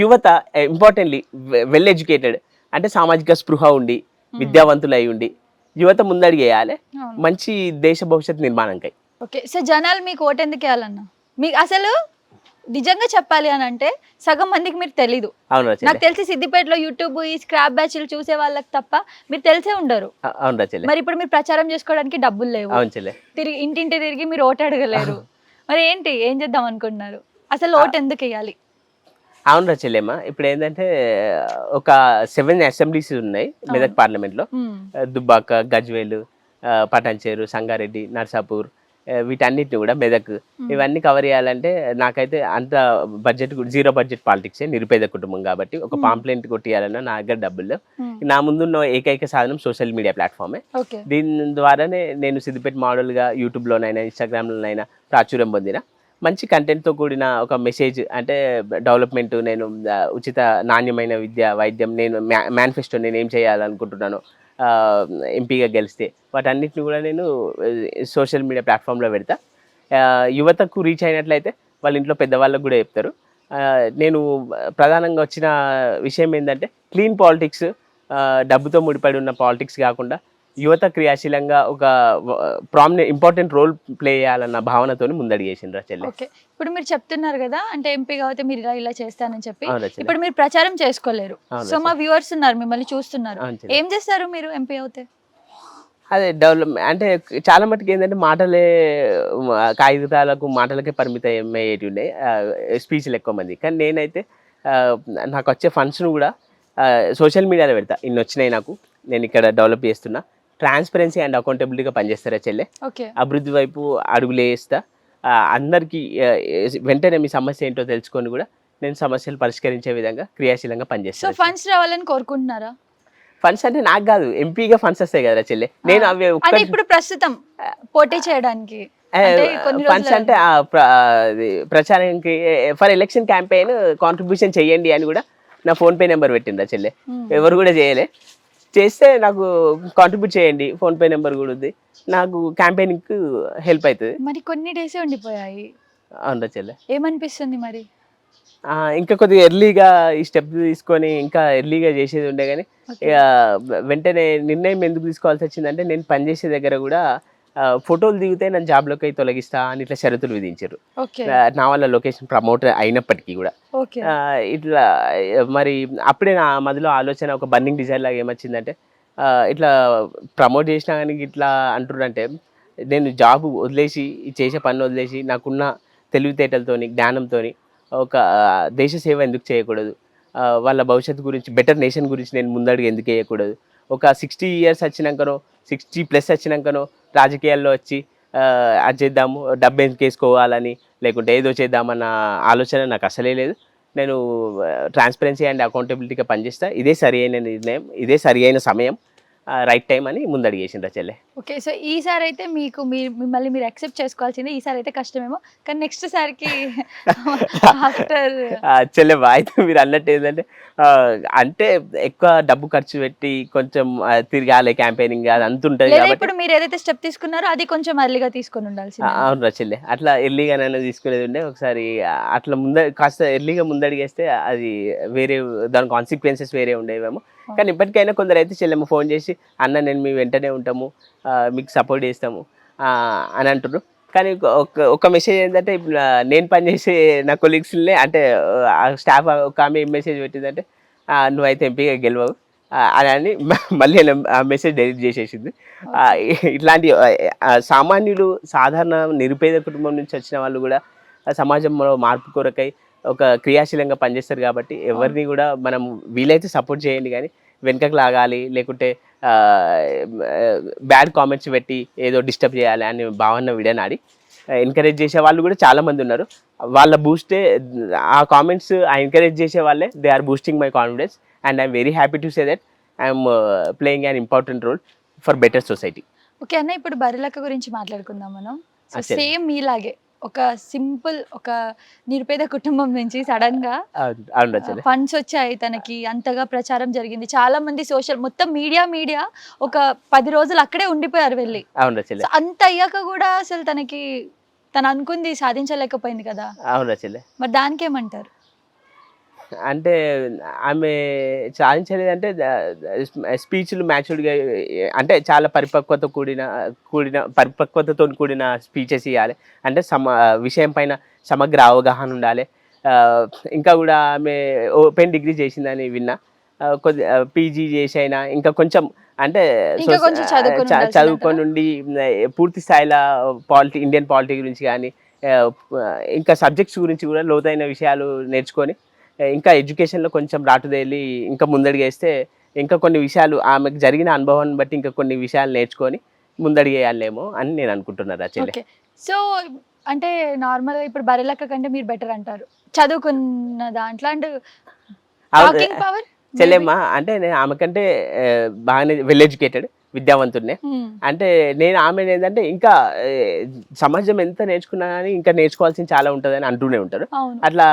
యువత ఇంపార్టెంట్లీ వెల్ ఎడ్యుకేటెడ్ అంటే సామాజిక స్పృహ ఉండి, విద్యావంతులు అయి ఉండి యువత ముందడిగేయాలి మంచి దేశ భవిష్యత్ నిర్మాణంకై. ఓకే, సో జనాలు మీకు ఓటు ఎందుకు వేయాలన్నా? మీకు అసలు నిజంగా చెప్పాలి అని అంటే సగం మందికి మీరు తెలీదు. అవును, నాకు తెలిసి సిద్దిపేటలో యూట్యూబ్ ఈ స్క్రాప్ బ్యాచ్లు చూసే వాళ్ళకి తప్ప మీరు తెలిసే ఉండరు. అవును చెల్లె. మరి ఇప్పుడు మీరు ప్రచారం చేసుకోవడానికి డబ్బులు లేవు, అవును చెల్లె. తిరిగి ఇంటింటి తిరిగి మీరు ఓటు అడగలేరు. మరి ఏంటి, ఏం చేద్దాం అనుకుంటున్నారు? అసలు ఓటు ఎందుకు వేయాలి? అవును చెల్లెమ్మ, ఇప్పుడు ఏంటంటే ఒక 7 అసెంబ్లీస్ ఉన్నాయి మెదక్ పార్లమెంట్లో. దుబ్బాక, గజ్వేలు, పటాన్చేరు, సంగారెడ్డి, నర్సాపూర్, వీటన్నిటిని కూడా మెదక్, ఇవన్నీ కవర్ చేయాలంటే నాకైతే అంత బడ్జెట్, జీరో బడ్జెట్ పాలిటిక్సే, నిరుపేద కుటుంబం కాబట్టి ఒక పాంప్లెంట్ కొట్టియాలన్నా నా దగ్గర డబ్బులు. నా ముందున్న ఏకైక సాధనం సోషల్ మీడియా ప్లాట్ఫామే. దీని ద్వారానే నేను సిద్దిపేట మోడల్గా యూట్యూబ్లోనైనా ఇన్స్టాగ్రామ్లోనైనా ప్రాచుర్యం పొందిన. మంచి కంటెంట్తో కూడిన ఒక మెసేజ్ అంటే డెవలప్మెంట్, నేను ఉచిత నాణ్యమైన విద్య, వైద్యం, నేను మేనిఫెస్టో నేను ఏం చేయాలనుకుంటున్నాను ఎంపీగా గెలిస్తే, వాటన్నిటిని కూడా నేను సోషల్ మీడియా ప్లాట్ఫామ్లో పెడతా. యువతకు రీచ్ అయినట్లయితే వాళ్ళ ఇంట్లో పెద్దవాళ్ళకు కూడా చెప్తారు. నేను ప్రధానంగా వచ్చిన విషయం ఏంటంటే, క్లీన్ పాలిటిక్స్, డబ్బుతో ముడిపడి ఉన్న పాలిటిక్స్ కాకుండా యువత క్రియాశీలంగా ఒక ఇంపార్టెంట్ రోల్ ప్లే చేయాలన్న భావనతో ముందడిగేసిండ్రా చెల్లి. ఓకే, ఇప్పుడు మీరు చెప్తున్నారు కదా, అంటే ఎంపీ కాబట్టి మీరు ఇలా చేస్తానని చెప్పి, ఇప్పుడు మీరు ప్రచారం చేసుకోలేరు. సో మా వ్యూవర్స్ ఉన్నారు, మిమ్మల్ని చూస్తున్నారు, ఏం చేస్తారు మీరు ఎంపీ అవుతే? అదే డెవలప్మెంట్ అంటే చాలా మటుకు ఏంటంటే మాటలే, కాగితాలకు మాటలకే పరిమితం అయ్యేటివి, స్పీచ్లు ఎక్కువ మంది. కానీ నేనైతే నాకు వచ్చే ఫండ్స్ను కూడా సోషల్ మీడియాలో పెడతా. ఇన్ని వచ్చినాయి నాకు, నేను ఇక్కడ డెవలప్ చేస్తున్నా, ట్రాన్స్పరెన్సీ అండ్ అకౌంటబిలిటీగా పనిచేస్తారా చెల్లె. అభివృద్ధి వైపు అడుగులు వేస్తా. అందరికీ వెంటనే మీ సమస్య ఏంటో తెలుసుకొని కూడా నేను సమస్యలు పరిష్కరించే విధంగా క్రియాశీలంగా సో పనిచేస్తాను. ఫండ్స్ రావాలని కోరుకుంటున్నారా? ఫండ్స్ అంటే నాకు కాదు, ఎంపీగా ఫండ్స్ వస్తాయి కదా చెల్లె. నేను అవి అంటే ఇప్పుడు ప్రస్తుతం పోటీ చేయడానికి అంటే కొన్ని ఫండ్స్ అంటే ప్రచారానికి ఫర్ ఎలక్షన్ క్యాంపెయిన్ కాంట్రిబ్యూషన్ చేయండి అని కూడా నా ఫోన్పే నెంబర్ పెట్టిండ్రా చెల్లె. ఎవరు కూడా చేయలే. చేస్తే నాకు కాంట్రిబ్యూట్ చేయండి, ఫోన్పే నెంబర్ కూడా ఉంది, నాకు క్యాంపెయినింగ్కి హెల్ప్ అవుతుంది. మరి కొన్ని డేసే ఉండిపోయాయి. అవునరా చెల్లె. ఏమనిపిస్తుంది మరి? ఇంకా కొద్దిగా ఎర్లీగా ఈ స్టెప్ తీసుకొని ఇంకా ఎర్లీగా చేసేది ఉండే, కానీ ఇక వెంటనే నిర్ణయం ఎందుకు తీసుకోవాల్సి వచ్చిందంటే నేను పనిచేసే దగ్గర కూడా ఫోటోలు దిగితే నన్ను జాబ్లోకి తొలగిస్తా అని ఇట్లా షరతులు విధించారు. నా వల్ల లొకేషన్ ప్రమోట్ అయినప్పటికీ కూడా ఇట్లా మరి అప్పుడే నా మధ్యలో ఆలోచన ఒక బర్నింగ్ డిజైర్ లాగా ఏమొచ్చిందంటే ఇట్లా ప్రమోట్ చేసినా కానీ ఇట్లా అంటున్నారంటే నేను జాబ్ వదిలేసి చేసే పని వదిలేసి నాకున్న తెలివితేటలతోని జ్ఞానంతోని ఒక దేశ సేవ ఎందుకు చేయకూడదు, వాళ్ళ భవిష్యత్తు గురించి బెటర్ నేషన్ గురించి నేను ముందడుగు ఎందుకు వేయకూడదు, ఒక 60 years వచ్చినాకనో 60+ వచ్చినాకనో రాజకీయాల్లో వచ్చి అది చేద్దాము, డబ్బు ఎందుకు వేసుకోవాలని లేకుంటే ఏదో చేద్దామన్న ఆలోచన నాకు అసలే లేదు. నేను ట్రాన్స్పరెన్సీ అండ్ అకౌంటబిలిటీగా పనిచేస్తా. ఇదే సరి అయిన నిర్ణయం, ఇదే సరి అయిన సమయం, రైట్ టైం అని ముందడిగేసిండ్రా చెల్లె. ఓకే. సో ఈసారి అయితే మీకు మిమ్మల్ని మీరు యాక్సెప్ట్ చేసుకోవాల్సిందే. ఈసారి అయితే కష్టమేమో, కానీ నెక్స్ట్ సారికి ఆఫ్టర్ చెల్లె అయితే మీరు అన్నట్టు ఏంటంటే అంటే ఎక్కువ డబ్బు ఖర్చు పెట్టి కొంచెం తిరగాలి క్యాంపెయినింగ్ అది అంత ఉంటుంది లేదా కాబట్టి ఇప్పుడు మీరు ఏదైతే స్టెప్ తీసుకున్నారో అది కొంచెం ఎర్లీగా తీసుకొని ఉండాల్సింది. అవునరా చెల్లె. అట్లా ఎర్లీగా నన్ను తీసుకునేది ఉండే. ఒకసారి అట్లా కాస్త ఎర్లీగా ముందడిగేస్తే అది వేరే దాని కాన్సిక్వెన్సెస్ వేరే ఉండేవేమో. కానీ ఇప్పటికైనా కొందరు అయితే చెల్లెమ్మ ఫోన్ చేసి అన్న నేను మీ వెంటనే ఉంటాము, మీకు సపోర్ట్ చేస్తాము అని అంటున్నారు. కానీ ఒక మెసేజ్ ఏంటంటే ఇప్పుడు నేను పనిచేసే నా కొలీగ్స్ని అంటే స్టాఫ్ ఒక ఆమె ఏం మెసేజ్ పెట్టిందంటే నువ్వైతే ఎంపీగా గెలవవు అని మళ్ళీ ఆ మెసేజ్ డెలిట్ చేసేసింది. ఇట్లాంటి సామాన్యులు సాధారణ నిరుపేద కుటుంబం నుంచి వచ్చిన వాళ్ళు కూడా సమాజంలో మార్పు కొరకై ఒక క్రియాశీలంగా పనిచేస్తారు కాబట్టి ఎవరిని కూడా మనం వీలైతే సపోర్ట్ చేయండి, కానీ వెనుకకు లాగాలి లేకుంటే బ్యాడ్ కామెంట్స్ పెట్టి ఏదో డిస్టర్బ్ చేయాలి అని భావన విడనాడి ఎంకరేజ్ చేసే వాళ్ళు కూడా చాలామంది ఉన్నారు. వాళ్ళ బూస్టే ఆ కామెంట్స్ ఎంకరేజ్ చేసే వాళ్ళే they are boosting my confidence and I'm very happy to say that I'm playing an important role for better society. Okay అన్న, ఇప్పుడు బరిలక్క గురించి మాట్లాడుకుందాం మనం. సేమ్ మీలాగే ఒక సింపుల్ ఒక నిరుపేద కుటుంబం నుంచి సడన్ గా ఫండ్స్ వచ్చాయి, తనకి అంతగా ప్రచారం జరిగింది, చాలా మంది సోషల్ మొత్తం మీడియా ఒక 10 రోజులు అక్కడే ఉండిపోయారు వెళ్ళి. అంత అయ్యాక కూడా అసలు తను అనుకుంది సాధించలేకపోయింది కదా. మరి దానికి ఏమంటారు? అంటే ఆమె సాధించలేదంటే స్పీచ్లు మ్యాచ్డ్గా అంటే చాలా పరిపక్వతతో కూడిన స్పీచెస్ ఇవ్వాలి. అంటే విషయం పైన సమగ్ర అవగాహన ఉండాలి. ఇంకా కూడా ఆమె ఓపెన్ డిగ్రీ చేసిందని విన్నా. కొద్ది పీజీ చేసి అయినా ఇంకా కొంచెం అంటే చదువుకొని ఉండి పూర్తి స్థాయిలో ఇండియన్ పాలిటీ గురించి కానీ ఇంకా సబ్జెక్ట్స్ గురించి కూడా లోతైన విషయాలు నేర్చుకొని ఇంకా ఎడ్యుకేషన్లో కొంచెం రాటుదేలి ఇంకా ముందడిగేస్తే ఇంకా కొన్ని విషయాలు ఆమెకు జరిగిన అనుభవాన్ని బట్టి ఇంకా కొన్ని విషయాలు నేర్చుకొని ముందడిగేయాలేమో అని నేను అనుకుంటున్నాను యాక్చువల్లీ. సో అంటే నార్మల్గా ఇప్పుడు బరిలక్క కంటే మీరు బెటర్ అంటారు చదువుకున్న దాంట్లో అండ్ టాకింగ్ పవర్ చెల్లెమ్మ. అంటే నేను ఆమె కంటే బాగానే వెల్ ఎడ్యుకేటెడ్ విద్యావంతుడినే. అంటే నేను ఆమె ఏంటంటే ఇంకా సమాజం ఎంత నేర్చుకున్నా కానీ ఇంకా నేర్చుకోవాల్సింది చాలా ఉంటుందని అంటూనే ఉంటారు. అట్లా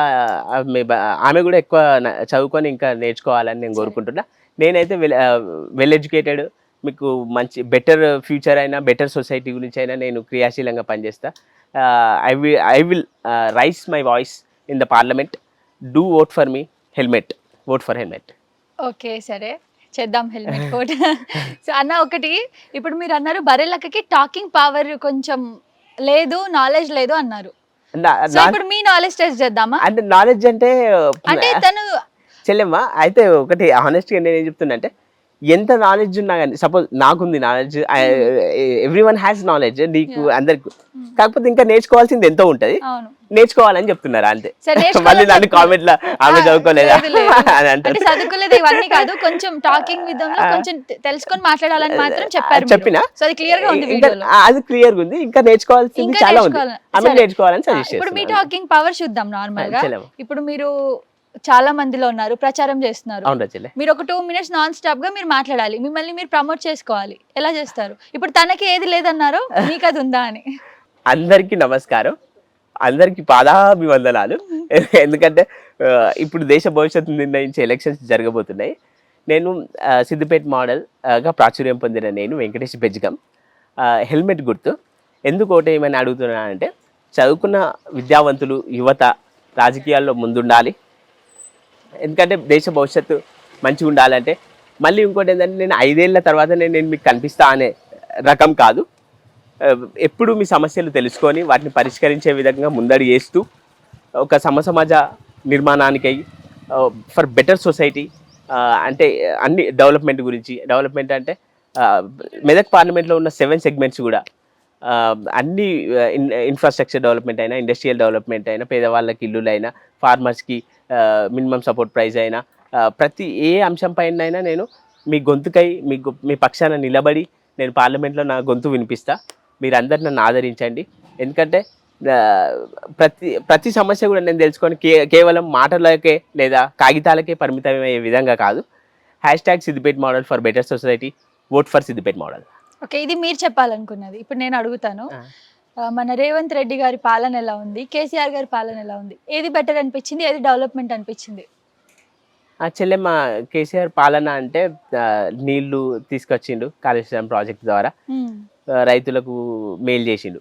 ఆమె కూడా ఎక్కువ చదువుకొని ఇంకా నేర్చుకోవాలని నేను కోరుకుంటున్నా. నేనైతే వెల్ ఎడ్యుకేటెడ్, మీకు మంచి బెటర్ ఫ్యూచర్ అయినా బెటర్ సొసైటీ గురించి అయినా నేను క్రియాశీలంగా పనిచేస్తా. I will rise my voice in the parliament. Do vote for me, helmet, vote for helmet. Okay సరే చేద్దాం హెల్మెట్ కోట్. సో అన్న ఒకటి, ఇప్పుడు మీరు అన్నారు బరెలక్కకి టాకింగ్ పవర్ కొంచెం లేదు, నాలెడ్జ్ లేదు అన్నారు. సో ఇప్పుడు మీ నాలెడ్జ్ టెస్ట్ చేద్దామా? అంటే నాలెడ్జ్ అంటే తను చెల్లెమ్మ అయితే ఒకటి హానెస్ట్గా నేను ఏం చెప్తున్నా అంటే ఎంత నాలెడ్జ్ ఉన్నా కానీ సపోజ్ నాకుంది knowledge, every one has knowledge, నీకు అందరికి, కాకపోతే ఇంకా నేర్చుకోవాల్సింది ఎంతో ఉంటది, అవును నేర్చుకోవాలని చెప్తున్నారు అంతే. సరే, మళ్ళీ నన్ను కామెంట్ లో ఆమె చదువుకోలేదా లేదు, లేదు. అని అంటే అంటారు. చదువుకోలేదు ఇవన్నీ కాదు, కొంచెం టాకింగ్ విధంలో కొంచెం తెలుసుకొని మాట్లాడాలని మాత్రం చెప్పారు చెప్పినా సో అది క్లియర్ గా ఉంది ఇంకా వీడియోలో. అది క్లియర్ గా ఉంది, ఇంకా నేర్చుకోవాల్సింది ఇంకా చాలా ఉంది, నేర్చుకోవాలి. ఆమె సరే. నేర్చుకోవాలని సజెస్ట్ ఇప్పుడు మీ చేస్తున్నాను. టాకింగ్ పవర్ చూద్దాం నార్మల్ గా. చెల్లెమ్మ. ఇప్పుడు మీరు చాలా మందిలో ఉన్నారు, ప్రచారం చేస్తున్నారు, అవును చెల్లె. మీరు ఒక 2 minutes నాన్ స్టాప్ గా మీరు మాట్లాడాలి, మిమ్మల్ని మీరు ప్రమోట్ చేసుకోవాలి, ఎలా చేస్తారు? ఇప్పుడు తనకి ఏది లేదన్నారు, మీకు అది ఉందా అని. అందరికీ నమస్కారం, అందరికి పాదాభివందనాలు. ఎందుకంటే ఇప్పుడు దేశ భవిష్యత్తు నిర్ణయించే ఎలక్షన్స్ జరగబోతున్నాయి. నేను సిద్దిపేట మోడల్ గా ప్రాచుర్యం పొందిన నేను వెంకటేష్ బెజ్గం, హెల్మెట్ గుర్తు. ఎందుకు ఓటేయమని అడుగుతున్నానంటే, చదువుకున్న విద్యావంతులు, యువత రాజకీయాల్లో ముందుండాలి. ఎందుకంటే దేశ భవిష్యత్తు మంచిగా ఉండాలంటే, మళ్ళీ ఇంకోటి ఏంటంటే, నేను 5 ఏళ్ల తర్వాత నేను మీకు కనిపిస్తా అనే రకం కాదు. ఎప్పుడు మీ సమస్యలు తెలుసుకొని వాటిని పరిష్కరించే విధంగా ముందడి వేస్తూ ఒక సమాజ నిర్మాణానికై ఫర్ బెటర్ సొసైటీ, అంటే అన్ని డెవలప్మెంట్ గురించి. డెవలప్మెంట్ అంటే మెదక్ పార్లమెంట్లో ఉన్న 7 segments కూడా అన్ని ఇన్ఫ్రాస్ట్రక్చర్ డెవలప్మెంట్ అయినా, ఇండస్ట్రియల్ డెవలప్మెంట్ అయినా, పేదవాళ్ళకి ఇల్లులు అయినా, ఫార్మర్స్కి మినిమం సపోర్ట్ ప్రైస్ అయినా, ప్రతి ఏ అంశం పైన అయినా నేను మీ గొంతుకై మీ పక్షాన నిలబడి నేను పార్లమెంట్లో నా గొంతు వినిపిస్తా. మీరందరూ నన్ను ఆదరించండి. ఎందుకంటే ప్రతి సమస్య కూడా నేను తెలుసుకొని కేవలం మాటలకే లేదా కాగితాలకే పరిమితమయ్యే విధంగా కాదు. #Siddipet model for better society, vote for Siddipet model. Okay, ఇది మీరు చెప్పాలనుకున్నది. ఇప్పుడు నేను అడుగుతాను, మన రేవంత్ రెడ్డి గారి పాలన ఎలా ఉంది, కేసీఆర్ గారి పాలన ఎలా ఉంది, ఏది బెటర్ అనిపించింది, ఏది డెవలప్మెంట్ అనిపించింది? చెల్లెమ్మ, కేసీఆర్ పాలన అంటే నీళ్లు తీసుకొచ్చిండు కాళేశ్వరం ప్రాజెక్ట్ ద్వారా, రైతులకు మేలు చేసిండు.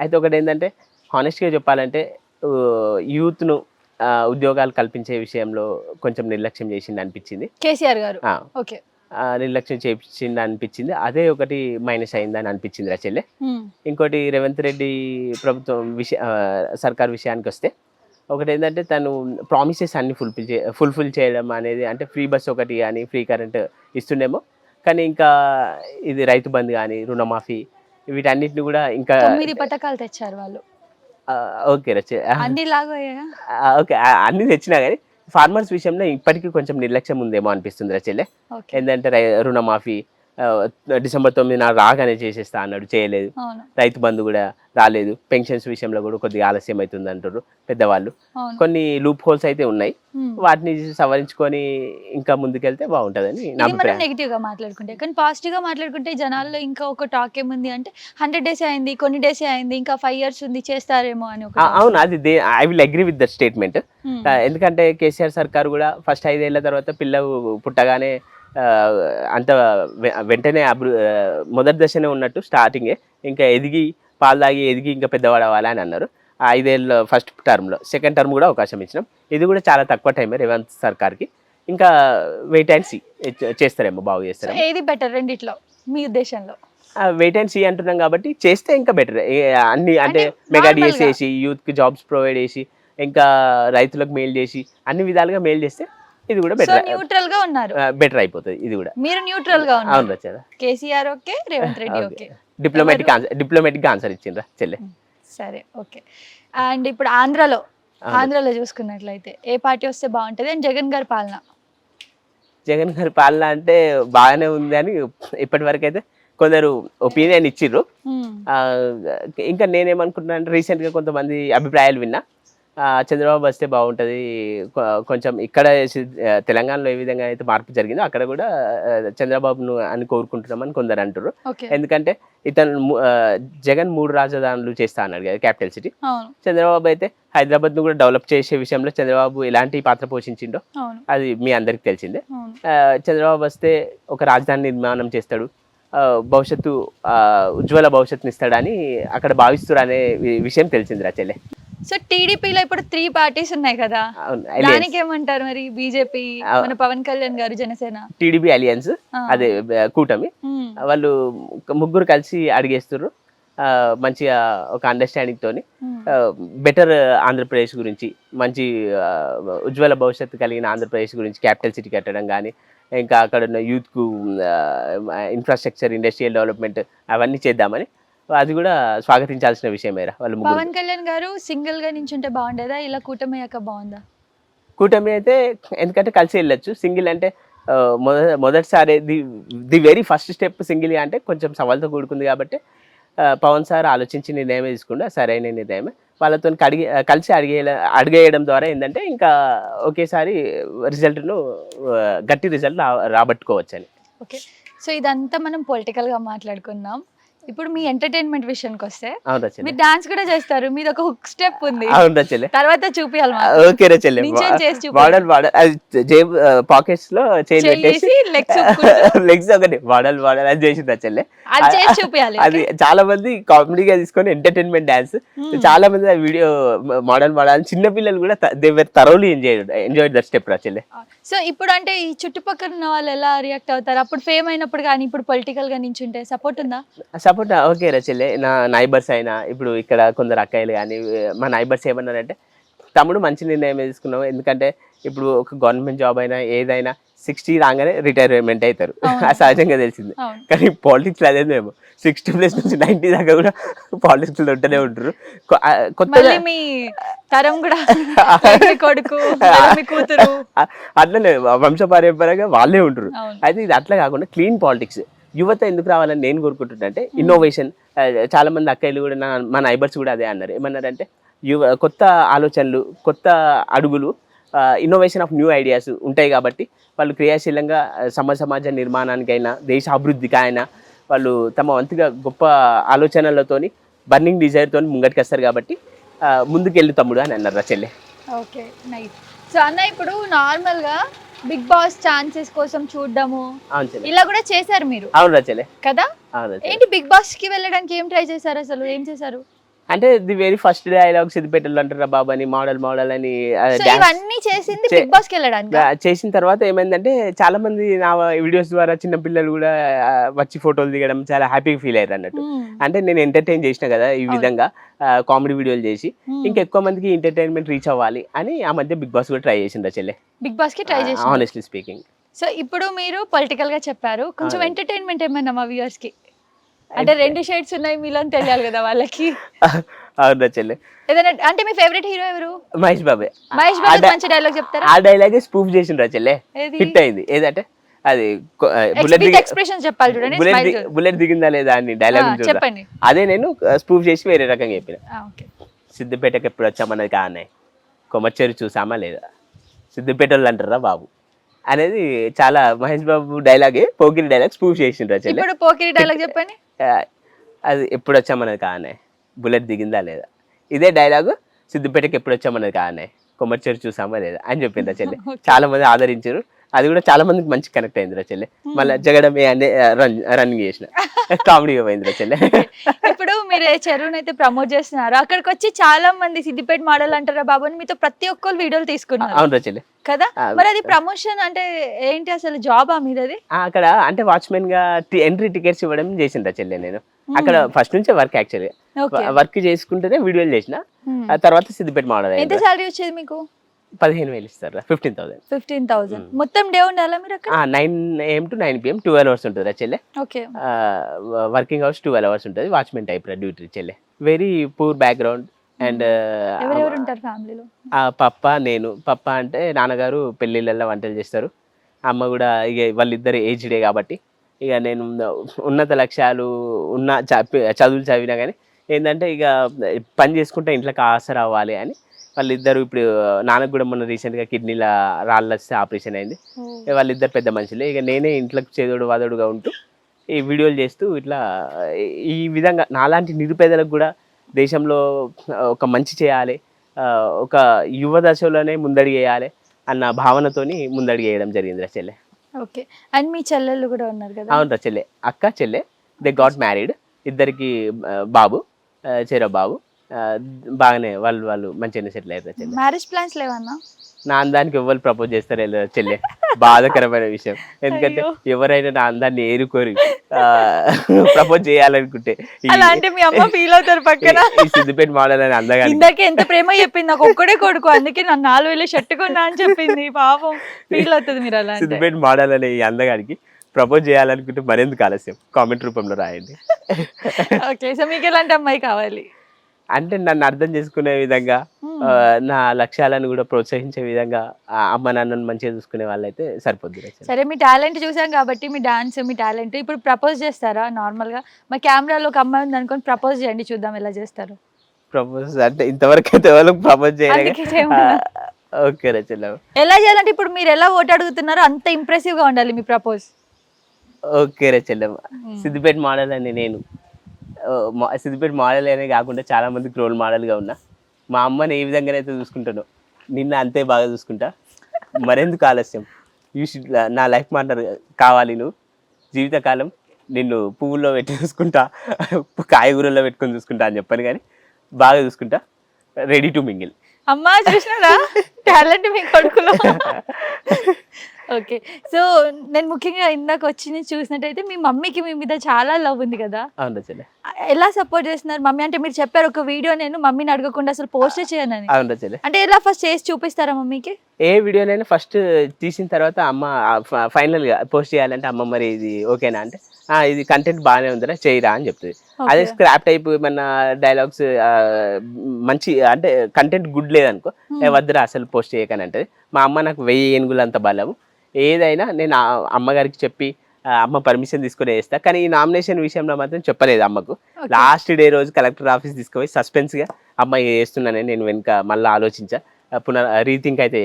అయితే ఒకటి ఏంటంటే, హానెస్ట్గా చెప్పాలంటే యూత్ను ఉద్యోగాలు కల్పించే విషయంలో కొంచెం నిర్లక్ష్యం చేసింది అనిపించింది కేసీఆర్ గారు. ఓకే, నిర్లక్ష్యం చేసింది అనిపించింది. అదే ఒకటి మైనస్ అయిందని అనిపించింది రా చెల్లె. ఇంకోటి రేవంత్ రెడ్డి ప్రభుత్వం సర్కార్ విషయానికి వస్తే, ఒకటి ఏంటంటే తను ప్రామిసెస్ అన్ని ఫుల్ఫిల్ చేయడం అనేది, అంటే ఫ్రీ బస్ ఒకటి కానీ, ఫ్రీ కరెంట్ ఇస్తుండేమో, కానీ ఇంకా ఇది రైతు బంధు కానీ, రుణమాఫీ, వీటన్నిటిని కూడా ఇంకా 9 పథకాలు తెచ్చారు వాళ్ళు. ఓకే రచ్చే, అన్ని లాగా అయ్యాయా? ఓకే, అన్ని తెచ్చినా కానీ ఫార్మర్స్ విషయంలో ఇప్పటికీ కొంచెం నిర్లక్ష్యం ఉందేమో అనిపిస్తుంది రచెల్లే. ఏంటంటే డిసెంబర్ 9 రాగానే చేసేస్తా అన్నాడు, చేయలేదు. రైతు బంధు కూడా రాలేదు. పెన్షన్స్ విషయంలో కూడా కొద్దిగా ఆలస్యం అవుతుంది అంటారు పెద్దవాళ్ళు. కొన్ని లూప్ హోల్స్ అయితే ఉన్నాయి, వాటిని సవరించుకొని ఇంకా ముందుకెళ్తే బాగుంటుందని నా అభిప్రాయం. నెగిటివ్ గా మాట్లాడుకుంటే, కానీ పాజిటివ్ గా మాట్లాడుకుంటే జనాల్లో ఇంకా ఒక టాక్ ఏముంది అంటే 100 days అయింది, కొన్ని డేస్ అయింది, ఇంకా 5 years ఉంది, చేస్తారేమో అని. అవును, అది I will agree with that statement. ఎందుకంటే కేసీఆర్ సర్కార్ కూడా ఫస్ట్ 5 ఏళ్ల తర్వాత పిల్లలు పుట్టగానే అంత వెంటనే మొదటి దశనే ఉన్నట్టు స్టార్టింగే ఇంకా ఎదిగి పాలు తాగి ఎదిగి ఇంకా పెద్దవాడవాలి అని అన్నారు. 5 ఏళ్ళ ఫస్ట్ టర్మ్లో, సెకండ్ టర్మ్ కూడా అవకాశం ఇచ్చినాం. ఇది కూడా చాలా తక్కువ టైమే రేవంత్ సర్కార్కి. ఇంకా వెయిట్ అండ్ సీ, చేస్తారేమో, బాగు చేస్తారేమో. ఏది బెటర్ రెండిట్లో మీ ఉద్దేశంలో? వెయిట్ అండ్ సీ అంటున్నాం కాబట్టి చేస్తే ఇంకా బెటర్. అన్ని అంటే మెగా డిఎస్ వేసి, యూత్కి జాబ్స్ ప్రొవైడ్ చేసి, ఇంకా రైతులకు మేలు చేసి, అన్ని విధాలుగా మేలు చేస్తే ఇది కూడా బెటర్, న్యూట్రల్ గా ఉన్నారు, బెటర్ అయిపోతుంది ఇది కూడా. మీరు న్యూట్రల్ గా ఉన్నారు. అవును Rachana. KCR okay, Revanth Reddy okay. Diplomatic answer ఇచ్చిండ్రా చెల్లె. సరే, ఓకే. అండ్ ఇప్పుడు ఆంధ్రాలో చూసుకున్నట్లయితే ఏ పార్టీ వస్తే బాగుంటది? అండ్ జగన్ గారి పాలన అంటే బాగానే ఉంది అని ఇప్పటి వరకు అయితే కొందరు ఒపీనియన్ ఇచ్చిర్రు. ఇంకా నేనేమనుకుంటున్నా అంటే, రీసెంట్గా కొంతమంది అభిప్రాయాలు విన్నా, చంద్రబాబు వస్తే బాగుంటుంది, కొంచెం ఇక్కడ తెలంగాణలో ఏ విధంగా అయితే మార్పు జరిగిందో అక్కడ కూడా చంద్రబాబును అని కోరుకుంటున్నామని కొందరు అంటారు. ఎందుకంటే ఇతను జగన్ 3 రాజధానులు చేస్తా అన్నాడు కదా, క్యాపిటల్ సిటీ. చంద్రబాబు అయితే హైదరాబాద్ను కూడా డెవలప్ చేసే విషయంలో చంద్రబాబు ఎలాంటి పాత్ర పోషించిండో అది మీ అందరికి తెలిసిందే. చంద్రబాబు వస్తే ఒక రాజధాని నిర్మాణం చేస్తాడు, భవిష్యత్తు ఉజ్వల భవిష్యత్తుని ఇస్తాడని అక్కడ భావిస్తారు అనే విషయం తెలిసింది రా చెల్లె. సో టీడీపీలో ఇప్పుడు 3 parties ఉన్నాయి కదా, దానికి ఏమంటారు మరి? బీజేపీ, మన పవన్ కళ్యాణ్ గారు, జనసేన, టీడీపీ అలియన్స్, అదే కూటమి, వాళ్ళు 3 కలిసి అడిగేస్తున్నారు. మంచిగా ఒక అండర్స్టాండింగ్ తోని బెటర్ ఆంధ్రప్రదేశ్ గురించి, మంచి ఉజ్వల భవిష్యత్తు కలిగిన ఆంధ్రప్రదేశ్ గురించి, క్యాపిటల్ సిటీ కట్టడం కానీ, ఇంకా అక్కడ ఉన్న యూత్కు ఇన్ఫ్రాస్ట్రక్చర్, ఇండస్ట్రియల్ డెవలప్మెంట్ అవన్నీ చేద్దామని. అది కూడా స్వాగతించాల్సిన విషయమేరా వాళ్ళు ముగ్గురు. పవన్ కళ్యాణ్ గారు సింగిల్ గా నించుంటే బాగుండేదా, ఇలా కూటమి అయ్యాక బాగుందా? కూటమి అయితే ఎందుకంటే కలిసి వెళ్ళొచ్చు. సింగిల్ అంటే మొదటిసారి the very first step single అంటే కొంచెం సవాల్తో కూడుకుంది కాబట్టి పవన్ సార్ ఆలోచించి నిర్ణయమే తీసుకుంటే సరైన నిర్ణయమే. వాళ్ళతో కలిసి అడిగేయడం ద్వారా ఏంటంటే ఇంకా ఒకేసారి రిజల్ట్ను గట్టి రిజల్ట్ రాబట్టుకోవచ్చు అని. ఓకే, సో ఇదంతా మనం పొలిటికల్ గా మాట్లాడుకున్నాం. ఇప్పుడు మీ ఎంటర్టైన్మెంట్ విషయానికి వస్తే అవును రచన, మీరు డాన్స్ కూడా చేస్తారు, మీది ఒక హుక్ స్టెప్ ఉంది. అవును రచన, తర్వాత చూపియాలి ఓకే రచన. మోడల్ పాకెట్స్ లో చైన్ పెట్టేసి లెగ్స్ ఒకటి మోడల్ అది చేసింది రచన. అది చాలా మంది కామెడీగా తీసుకొని ఎంటర్టైన్మెంట్ డాన్స్. చాలా మంది ఆ వీడియో మోడల్ చిన్న పిల్లలు కూడా they were thoroughly enjoyed that step Rachana. So ఇప్పుడు అంటే ఈ చుట్టుపక్కల ఉన్న వాళ్ళు ఎలా రియాక్ట్ అవుతారు? అప్పుడు ఫేమ్ అయినప్పుడు కానీ ఇప్పుడు పొలిటికల్ గా నించుంటే సపోర్ట్ ఉందా? సపోర్ట్ ఓకే రచెల్లే. నా నైబర్స్ అయినా ఇప్పుడు ఇక్కడ కొందరు అక్కయ్యలు కానీ మా నైబర్స్ ఏమన్నారంటే తమ్ముడు మంచి నిర్ణయం తీసుకున్నావు, ఎందుకంటే ఇప్పుడు ఒక గవర్నమెంట్ జాబ్ అయినా ఏదైనా 60 రాగానే రిటైర్మెంట్ అవుతారు, సహజంగా తెలిసింది. కానీ పాలిటిక్స్ అదేమో 60 ప్లస్ నుంచి 90 దాకా కూడా పాలిటిక్స్ లో ఉంటూనే ఉంటారు. కొత్తగా అట్లనే వంశపారంపరంగా వాళ్ళే ఉంటారు. అయితే ఇది అట్లా కాకుండా క్లీన్ పాలిటిక్స్ యువత ఎందుకు రావాలని నేను కోరుకుంటున్నా అంటే ఇన్నోవేషన్. చాలా మంది అక్కయ్యలు కూడా మా నైబర్స్ కూడా అదే అన్నారు. ఏమన్నారంటే కొత్త ఆలోచనలు, కొత్త అడుగులు, ఇన్నోవేషన్ ఆఫ్ న్యూ ఐడియాస్ ఉంటాయి కాబట్టి వాళ్ళు క్రియాశీలంగా సమాజ నిర్మాణానికైనా దేశ అభివృద్ధికైనా వాళ్ళు తమ వంతుగా గొప్ప ఆలోచనలతోని బర్నింగ్ డిజైర్తో ముంగటికి వస్తారు కాబట్టి ముందుకెళ్ళి తమ్ముడు అని అన్నారు చెల్లె. Okay, nice. సో అన్న ఇప్పుడు నార్మల్ గా బిగ్ బాస్ ఛాన్సెస్ కోసం చూడడము ఇలా కూడా చేశారు మీరు? అవును రచలే కదా. ఏంటి బిగ్ బాస్ కి వెళ్ళడానికి ఏం ట్రై చేశారు, అసలు ఏం చేశారు? అంటే ది వెరీ ఫస్ట్ డైలాగ్ సిద్దిపేటలో అంటారా బాబు అని మోడల్ అని ఇవన్నీ చేసింది బిగ్ బాస్ కి వెళ్ళడానికి. చేసిన తర్వాత ఏమైందంటే చాలా మంది నా వీడియోస్ ద్వారా చిన్న పిల్లలు కూడా వచ్చి ఫోటోలు దిగడం చాలా హ్యాపీగా ఫీల్ అయ్యారు అన్నట్టు. అంటే నేను ఎంటర్టైన్ చేసిన కదా ఈ విధంగా కామెడీ వీడియోలు చేసి ఇంకెక్కువ మందికి ఎంటర్టైన్మెంట్ రీచ్ అవ్వాలి అని ఆ మధ్య బిగ్ బాస్ కూడా ట్రై చేసిండ్రా చెల్లె. బిగ్ బాస్ కి ట్రై చేసి ఆనెస్ట్లీ స్పీకింగ్. సో ఇప్పుడు మీరు పొలిటికల్ గా చెప్పారు, కొంచెం ఎంటర్టైన్మెంట్ ఏమైనా మా వ్యూవర్స్ కి? అంటే 2 షేడ్స్ ఉన్నాయి మీలో అని తెలియాలి కదా వాళ్ళకి. అవునా చెల్లె. ఏదైనా అంటే మీ ఫేవరెట్ హీరో ఎవరు? మహేష్ బాబే. మహేష్ బాబు మంచి డైలాగ్ చెప్తారా? ఆ డైలాగ్ స్పూఫ్ చేసిండ్రా చెల్లె, హిట్ అయింది. ఏదంటే అది ఎక్స్ప్రెషన్ చెప్పాలి చూడండి, బుల్లెట్ దిగిందా లేదా అని డైలాగ్ చెప్పండి. అదే నేను స్పూఫ్ చేసి వేరే రకంగా చెప్పిన. సిద్దిపేటకి ఎప్పుడు వచ్చామన్నది కానీ కొమర్చేరు చూసామా లేదా, సిద్దిపేటలో అంటారా బాబు అనేది చాలా మహేష్ బాబు డైలాగే పోకిరి డైలాగ్ స్పూఫ్ చేసిండ్రా చెల్లె. ఇప్పుడు పోకిరి డైలాగ్ చెప్పండి. అది ఎప్పుడు వచ్చామన్నది కానీ బుల్లెట్ దిగిందా లేదా, ఇదే డైలాగు సిద్దిపేటకి ఎప్పుడు వచ్చామన్నది కానీ కొమర్చేరు చూసామా లేదా అని చెప్పిండ్రా చెల్లె. చాలా మంది ఆదరించారు, అది కూడా చాలా మందికి మంచి కనెక్ట్ అయిందిరా చెల్లె. మళ్ళీ జగడమే అనే రన్నింగ్ చేసిన కామెడీగా పోయిందిరా చెల్లె. ఇప్పుడు మీరు చెరువుని అయితే ప్రమోట్ చేస్తున్నారు, అక్కడికి వచ్చి చాలా మంది సిద్దిపేట మోడల్ అంటారా బాబు అని మీతో ప్రతి ఒక్కరు వీడియోలు తీసుకున్నారు. అవును చెల్లె కదా. మరి అది ప్రమోషన్ అంటే ఏంటి, అసలు జాబా మీది? అక్కడ అంటే వాచ్మెన్ గా ఎంట్రీ టికెట్స్ ఇవ్వడం చేసిండ్రా చెల్లె. నేను అక్కడ ఫస్ట్ నుంచే వర్క్ యాక్చువల్గా వర్క్ చేసుకుంటేనే వీడియోలు చేసిన. తర్వాత సిద్దిపేట మోడల్. ఎంత సాలరీ వచ్చేది మీకు? 15,000 ఇస్తారు. 15,000 మొత్తం డే ఉండాలా మీరు అక్కడ? 9 AM to 9 PM 12 hours ఉంటుంది చెల్లె. ఓకే, వర్కింగ్ అవర్స్ 12 hours ఉంటుంది. వాచ్మెన్ టైప్ డ్యూటీ చెల్లె. Very poor background. అండ్ ఎవరెవరు ఉంటారు ఫ్యామిలీలో? పప్ప, నేను. పప్ప అంటే నాన్నగారు పెళ్ళిళ్ళల్లో వంటలు చేస్తారు, అమ్మ కూడా ఇక వాళ్ళిద్దరు ఏజ్డే కాబట్టి ఇక నేను ఉన్నత లక్ష్యాలు ఉన్న చదువులు చదివినా కానీ ఏంటంటే ఇక పని చేసుకుంటే ఇంట్లోకి ఆసరా అవ్వాలి అని వాళ్ళిద్దరు. ఇప్పుడు నాన్నకు కూడా మొన్న రీసెంట్గా కిడ్నీల రాళ్ళు వస్తే ఆపరేషన్ అయింది. వాళ్ళిద్దరు పెద్ద మనుషులే. ఇక నేనే ఇంట్లోకి చేదోడు వాదోడుగా ఉంటూ ఈ వీడియోలు చేస్తూ ఇట్లా ఈ విధంగా నాలాంటి నిరుపేదలకు కూడా దేశంలో ఒక మంచి చేయాలి, ఒక యువ దశలోనే ముందడిగేయాలి అన్న భావనతోని ముందడిగేయడం జరిగింది రా చెల్లె. ఓకే, అండ్ మీ చెల్లెళ్ళు కూడా ఉన్నారు కదా? అవును రా చెల్లె, అక్క చెల్లె. They got married. ఇద్దరికి బాబు, చెరో బాబు. బాగానే వాళ్ళు మంచిగానే సెటిల్ అయ్యారు చెల్లె. మ్యారేజ్ ప్లాన్స్ లేవన్నా? నా దానికి ఎవరు ప్రపోజ్ చేస్తారు చెల్లె. బాధాకరమైన విషయం. ఎందుకంటే అయ్యో. ఎవరైనా నా అందాన్ని ఏరుకోరి ప్రపోజ్ చేయాలనుకుంటే అలా అంటే మీ అమ్మ ఫీల్ అవుతారు పక్కన. ఈ సిద్దిపేట మోడల్ అని అందగాని ఇందాకే ఎంత ప్రేమ చెప్పింది, నాకు ఒక్కడే కొడుకు అందుకే నన్ను 4,000 షర్ట్ కొన్నా అని చెప్పింది. పాపం ఫీల్ అవుతుంది మీరు అలా అంటే. సిద్దిపేట మోడల్ అనే ఈ అందగాడికి ప్రపోజ్ చేయాలనుకుంటే మరెందుకు ఆలస్యం, కామెంట్ రూపంలో రాయండి. ఓకే, సో మీకు ఎలాంటి అమ్మాయి కావాలి? అంటే నన్ను అర్థం చేసుకునే విధంగా, నా లక్ష్యాలను కూడా ప్రోత్సహించే విధంగా, అమ్మ నాన్నను మంచిగా చూసుకునే వాళ్ళైతే సరిపోద్ది. సరే, మీ టాలెంట్ చూసాం కాబట్టి మీ డాన్స్, మీ టాలెంట్ ఇప్పుడు ప్రపోజ్ చేస్తారా నార్మల్గా? మా కెమెరాలో ఒక అమ్మాయి ఉంది అనుకోని ప్రపోజ్ చేయండి, చూద్దాం ఎలా చేస్తారు. ప్రపోజ్ అంటే ఇంతవరకు అయితే ఎవరికి ప్రపోజ్ చేయలేదు. అందుకే చేయమన్నా. ఓకే రచన. ఎలా చేయాలంటే ఇప్పుడు మీరు ఎలా ఓటు అడుగుతున్నారో అంత ఇంప్రెసివ్ గా ఉండాలి మీ ప్రపోజ్. ఓకే రచన. సిద్దిపేట మోడల్ అని నేను సిద్దిపేట మోడల్ అనే కాకుండా చాలా మందికి రోల్ మోడల్గా ఉన్నా. మా అమ్మని ఏ విధంగానైతే చూసుకుంటానో నిన్న అంతే బాగా చూసుకుంటా. మరెందుకు ఆలస్యం, యూ షుడ్, నా లైఫ్ పార్ట్నర్ కావాలి నువ్వు. జీవితకాలం నిన్ను పువ్వుల్లో పెట్టి చూసుకుంటా, కాయగూరల్లో పెట్టుకొని చూసుకుంటా అని చెప్పాను, కానీ బాగా చూసుకుంటా. Ready to mingle. అమ్మా చూసినారా టాలెంట్ మీ కొడుకులో. ఓకే, సో నేను ముఖ్యంగా ఇందాక వచ్చి చూసినట్టయితే మీ మమ్మీకి మీ మీద చాలా లవ్ ఉంది కదా. అవును రచన. ఎలా సపోర్ట్ చేస్తున్నారు మమ్మీ? అంటే మీరు చెప్పారు ఒక వీడియో నేను మమ్మీని అడగకుండా అసలు పోస్టే చేయనని. అవును రచన. అంటే ఎలా ఫస్ట్ చేసి చూపిస్తారా మమ్మీకి? ఏ వీడియోనైనా ఫస్ట్ తీసిన తర్వాత అమ్మ ఫైనల్గా పోస్ట్ చేయాలంటే అమ్మ మరి ఇది ఓకేనా అంటే ఇది కంటెంట్ బాగానే ఉందిరా చేయరా అని చెప్తుంది. అదే స్క్రాప్ టైప్ ఏమన్నా డైలాగ్స్ మంచి అంటే కంటెంట్ గుడ్ లేదనుకో, వద్దురా అసలు పోస్ట్ చేయకని అంటది. మా అమ్మ నాకు 1000 ఏనుగులు అంత బలము. ఏదైనా నేను అమ్మగారికి చెప్పి అమ్మ పర్మిషన్ తీసుకుని వేస్తా. కానీ ఈ నామినేషన్ విషయంలో మాత్రం చెప్పలేదు అమ్మకు. లాస్ట్ డే రోజు కలెక్టర్ ఆఫీస్ తీసుకుపోయి సస్పెన్స్గా అమ్మ వేస్తున్నానని నేను వెనుక మళ్ళీ ఆలోచించా, రీథింక్ అయితే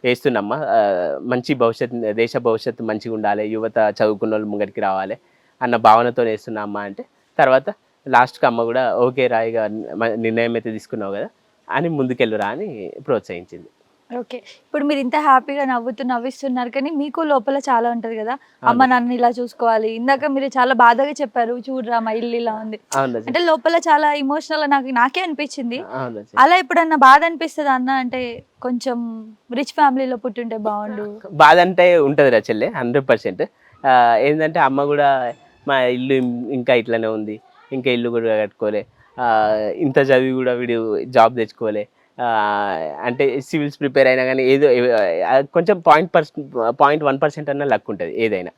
వేస్తున్నమ్మ. మంచి భవిష్యత్తు, దేశ భవిష్యత్తు మంచిగా ఉండాలి, యువత చదువుకున్న వాళ్ళు ముంగడికి రావాలి అన్న భావనతో వేస్తున్నా అమ్మ అంటే, తర్వాత లాస్ట్కి అమ్మ కూడా ఓకే రాయిగా నిర్ణయం అయితే తీసుకున్నావు కదా అని ముందుకెళ్ళురా అని ప్రోత్సహించింది. ఓకే, ఇప్పుడు మీరు ఇంత హ్యాపీగా నవ్విస్తున్నారు, కానీ మీకు లోపల చాలా ఉంటది కదా, అమ్మ నాన్న ఇలా చూసుకోవాలి. ఇందాక మీరు చాలా బాధగా చెప్పారు, చూడరా మా ఇల్లు ఇలా ఉంది అంటే లోపల చాలా ఇమోషనల్ నాకే అనిపించింది. అలా ఎప్పుడన్నా బాధ అనిపిస్తుంది అన్న అంటే కొంచెం రిచ్ ఫ్యామిలీలో పుట్టుంటే బాగుండు? బాధ అంటే ఉంటుంది రా చెల్లె, 100%. ఏంటంటే అమ్మ కూడా మా ఇల్లు ఇంకా ఇట్లనే ఉంది, ఇంకా ఇల్లు కూడా కట్టుకోలే, ఇంత చదివి కూడా వీడు జాబ్ తెచ్చుకోలే, అంటే సివిల్స్ ప్రిపేర్ అయినా కానీ ఏదో కొంచెం 0.1% అన్న లక్ ఉంటుంది ఏదైనా.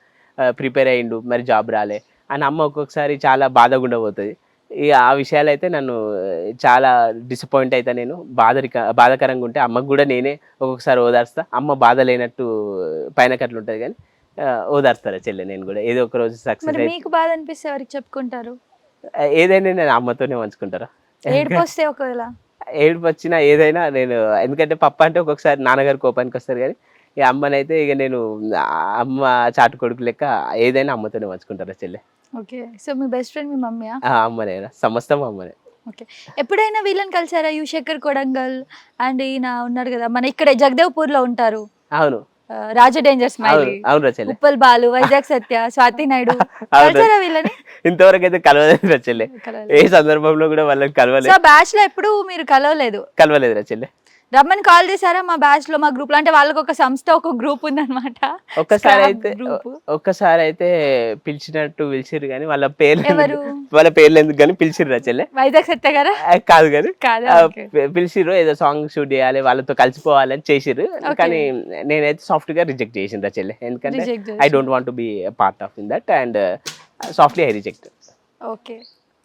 ప్రిపేర్ అయ్యిండు మరి జాబ్ రాలే అని అమ్మ ఒక్కొక్కసారి చాలా బాధగా ఉండబోతుంది. ఇక ఆ విషయాలు అయితే నన్ను చాలా డిసప్పాయింట్ అయితే, నేను బాధాకరంగా ఉంటే అమ్మకు కూడా నేనే ఒక్కొక్కసారి ఓదార్స్తా. అమ్మ బాధ లేనట్టు పైన కట్లు ఉంటుంది కానీ ఓదార్స్తారా చెల్లె నేను కూడా. ఏదో ఒక రోజు సక్సెస్ అయితే మీకు బాధ అనిపిస్తే ఎవరికి చెప్పుకుంటారు? ఏదైనా నేను అమ్మతోనే పంచుకుంటారా. ఏడుపు వస్తే ఒకవేళ ఏడుపు వచ్చినా ఏదైనా నేను, ఎందుకంటే పప్ప అంటే ఒక్కొక్కసారి నాన్నగారు కోపానికి వస్తారు, కానీ ఈ అమ్మనైతే ఇక నేను అమ్మ చాటు కొడుకు లెక్క ఏదైనా అమ్మతోనే పంచుకుంటారా చెల్లె. ఓకే, సో మీ బెస్ట్ ఫ్రెండ్ మీ మమ్మీయా? అమ్మనేనా, సమస్తం అమ్మనే. ఓకే, ఎప్పుడైనా వీళ్ళని కలిసారా? యువశేఖర్ కొడంగల్ అండ్ ఈయన ఉన్నారు కదా మన ఇక్కడ జగదేవ్పూర్ లో ఉంటారు. అవును, రాజా డేంజర్ స్మైలీ, అవును రచల్లె. ఉప్పల్ బాలు, వైజాగ్ సత్య, స్వాతి నాయుడు కలిసారా వీళ్ళని? ఇంతవరకు అయితే కలవలేదు రచల్లె. ఏ సందర్భంలో కూడా వాళ్ళని కలవలేదు. బ్యాచ్ లో ఎప్పుడు మీరు కలవలేదు రచల్లె. రమ్మని కాల్ చేశారా? మా బ్యాచ్ లో, మా గ్రూప్ లో, అంటే వాళ్ళకి ఒక సంస్థ, ఒక గ్రూప్ ఉందన్నమాట. ఒక్కసారి అయితే పిలిచిరు కానీ వాళ్ళ పేర్లు ఎందుకు కానీ పిలిచిరు రచల్లె. వైజాగ్ సత్య గారా? కాదు కానీ పిలిచిరు, ఏదో సాంగ్ షూట్ చేయాలి, వాళ్ళతో కలిసిపోవాలని చేసిరు. కానీ నేనైతే సాఫ్ట్ గా రిజెక్ట్ చేసింది రచల్లె, ఎందుకంటే I don't want to be part of in that and softly I reject. Okay,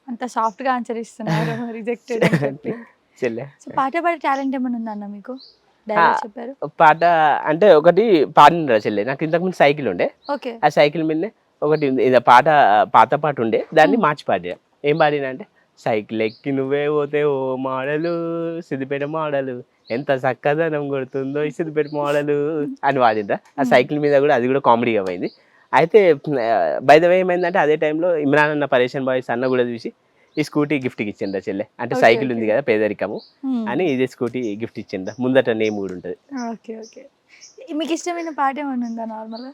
అంత సాఫ్ట్ గా ఆన్సర్ ఇస్తున్నారు రిజెక్టెడ్ అని చెప్పి. పాట పాడే టాలెంట్ ఏమైనా ఉందన్న మీకు? చెప్పారు పాట అంటే ఒకటి పాడిన చెల్లె. నాకు ఇంతకుముందు సైకిల్ ఉండే, ఆ సైకిల్ మీదనే ఒకటి పాట, పాత పాట ఉండే, దాన్ని మార్చి పాడినా. ఏం పాడినా అంటే సైకిల్ ఎక్కి నువ్వే పోతే ఓ మోడలు, సిద్దిపేట మోడలు, ఎంత చక్కదనం కొడుతుందో ఈ సిద్దిపేట మోడలు అని పాడిండ్రా. ఆ సైకిల్ మీద కూడా అది కూడా కామెడీగా పోయింది. అయితే బై ద వే ఏమైందంటే అదే టైంలో ఇమ్రాన్ అన్న, పరేషన్ బాయ్స్ అన్న కూడా చూసి ఈ స్కూటీ గిఫ్ట్కి ఇచ్చిండ్రా చెల్లె. అంటే సైకిల్ ఉంది కదా పేదరికము అని ఇదే స్కూటీ గిఫ్ట్ ఇచ్చిండ్రా. ముందట నేమ్ కూడా ఉంటుంది. ఓకే ఓకే, మీకు ఇష్టమైన పాట ఏమైనా ఉందా నార్మల్గా?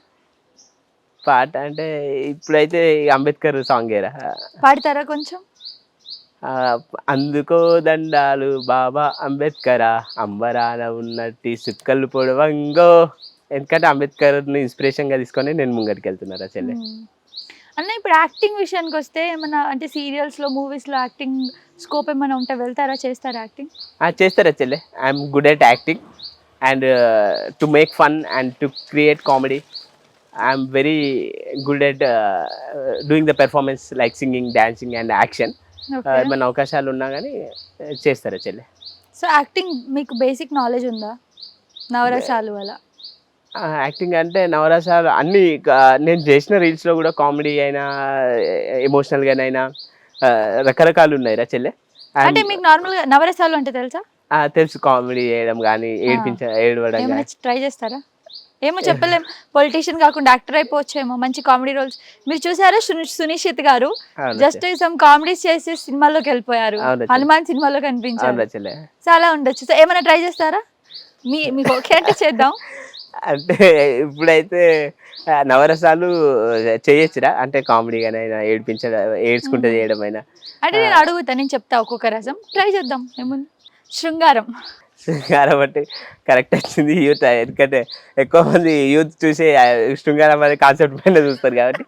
పాట అంటే ఇప్పుడైతే అంబేద్కర్ సాంగ్ ఏరా, పాడతారా కొంచెం? అందుకో దండాలు బాబా అంబేద్కరా, అంబరాన ఉన్నట్టి సుక్కలు పొడవంగో, ఎందుకంటే అంబేద్కర్ని ఇన్స్పిరేషన్గా తీసుకొని నేను ముంగటికి వెళ్తున్నారా చెల్లె. అన్న ఇప్పుడు యాక్టింగ్ విషయానికి వస్తే ఏమన్నా అంటే సీరియల్స్లో మూవీస్లో యాక్టింగ్ స్కోప్ ఏమైనా ఉంటే వెళ్తారా, చేస్తారా యాక్టింగ్? చేస్తారా చెల్లె. I'm good at acting and to make fun and to create comedy. I'm very good at doing the performance like singing, dancing and action. ఏమైనా అవకాశాలు ఉన్నా కానీ చేస్తారా చెల్లె. సో యాక్టింగ్ మీకు బేసిక్ నాలెడ్జ్ ఉందా? నవరసాలు అలా యాక్టింగ్ అంటే నవరసాలు అన్నీ నేను చేసిన రీల్స్లో కూడా కామెడీ అయినా ఎమోషనల్గానైనా రకరకాలు ఉన్నాయిరా చెల్లె. అంటే మీకు నార్మల్గా నవరసాలు అంటే తెలుసా? తెలుసు, కామెడీ చేయడం కానీ ఏడవడం ఏమైనా కానీ. ట్రై చేస్తారా? ఏమో చెప్పలేం, పొలిటీషియన్ కాకుండా యాక్టర్ అయిపోవచ్చేమో, మంచి కామెడీ రోల్స్. మీరు చూసారా సునీషిత్ గారు జస్ట్ సమ్ కామెడీస్ చేసి సినిమాలోకి వెళ్ళిపోయారు, హనుమాన్ సినిమాలో కనిపించారు. చాలా ఉండొచ్చు. సో ఏమైనా ట్రై చేస్తారా? మీకు ఓకే అంటే చేద్దాం. అంటే ఇప్పుడైతే నవరసాలు చేయొచ్చురా, అంటే కామెడీగానైనా ఏడ్చుకుంటే చేయడం అయినా. అంటే నేను అడుగుతా, నేను చెప్తా ఒక్కొక్క రసం ట్రై చేద్దాం. ఏముంది, శృంగారం బట్టి కరెక్ట్ వచ్చింది యూత్. ఎందుకంటే ఎక్కువ మంది యూత్ చూసి శృంగారం అనే కాన్సెప్ట్ పైన చూస్తారు కాబట్టి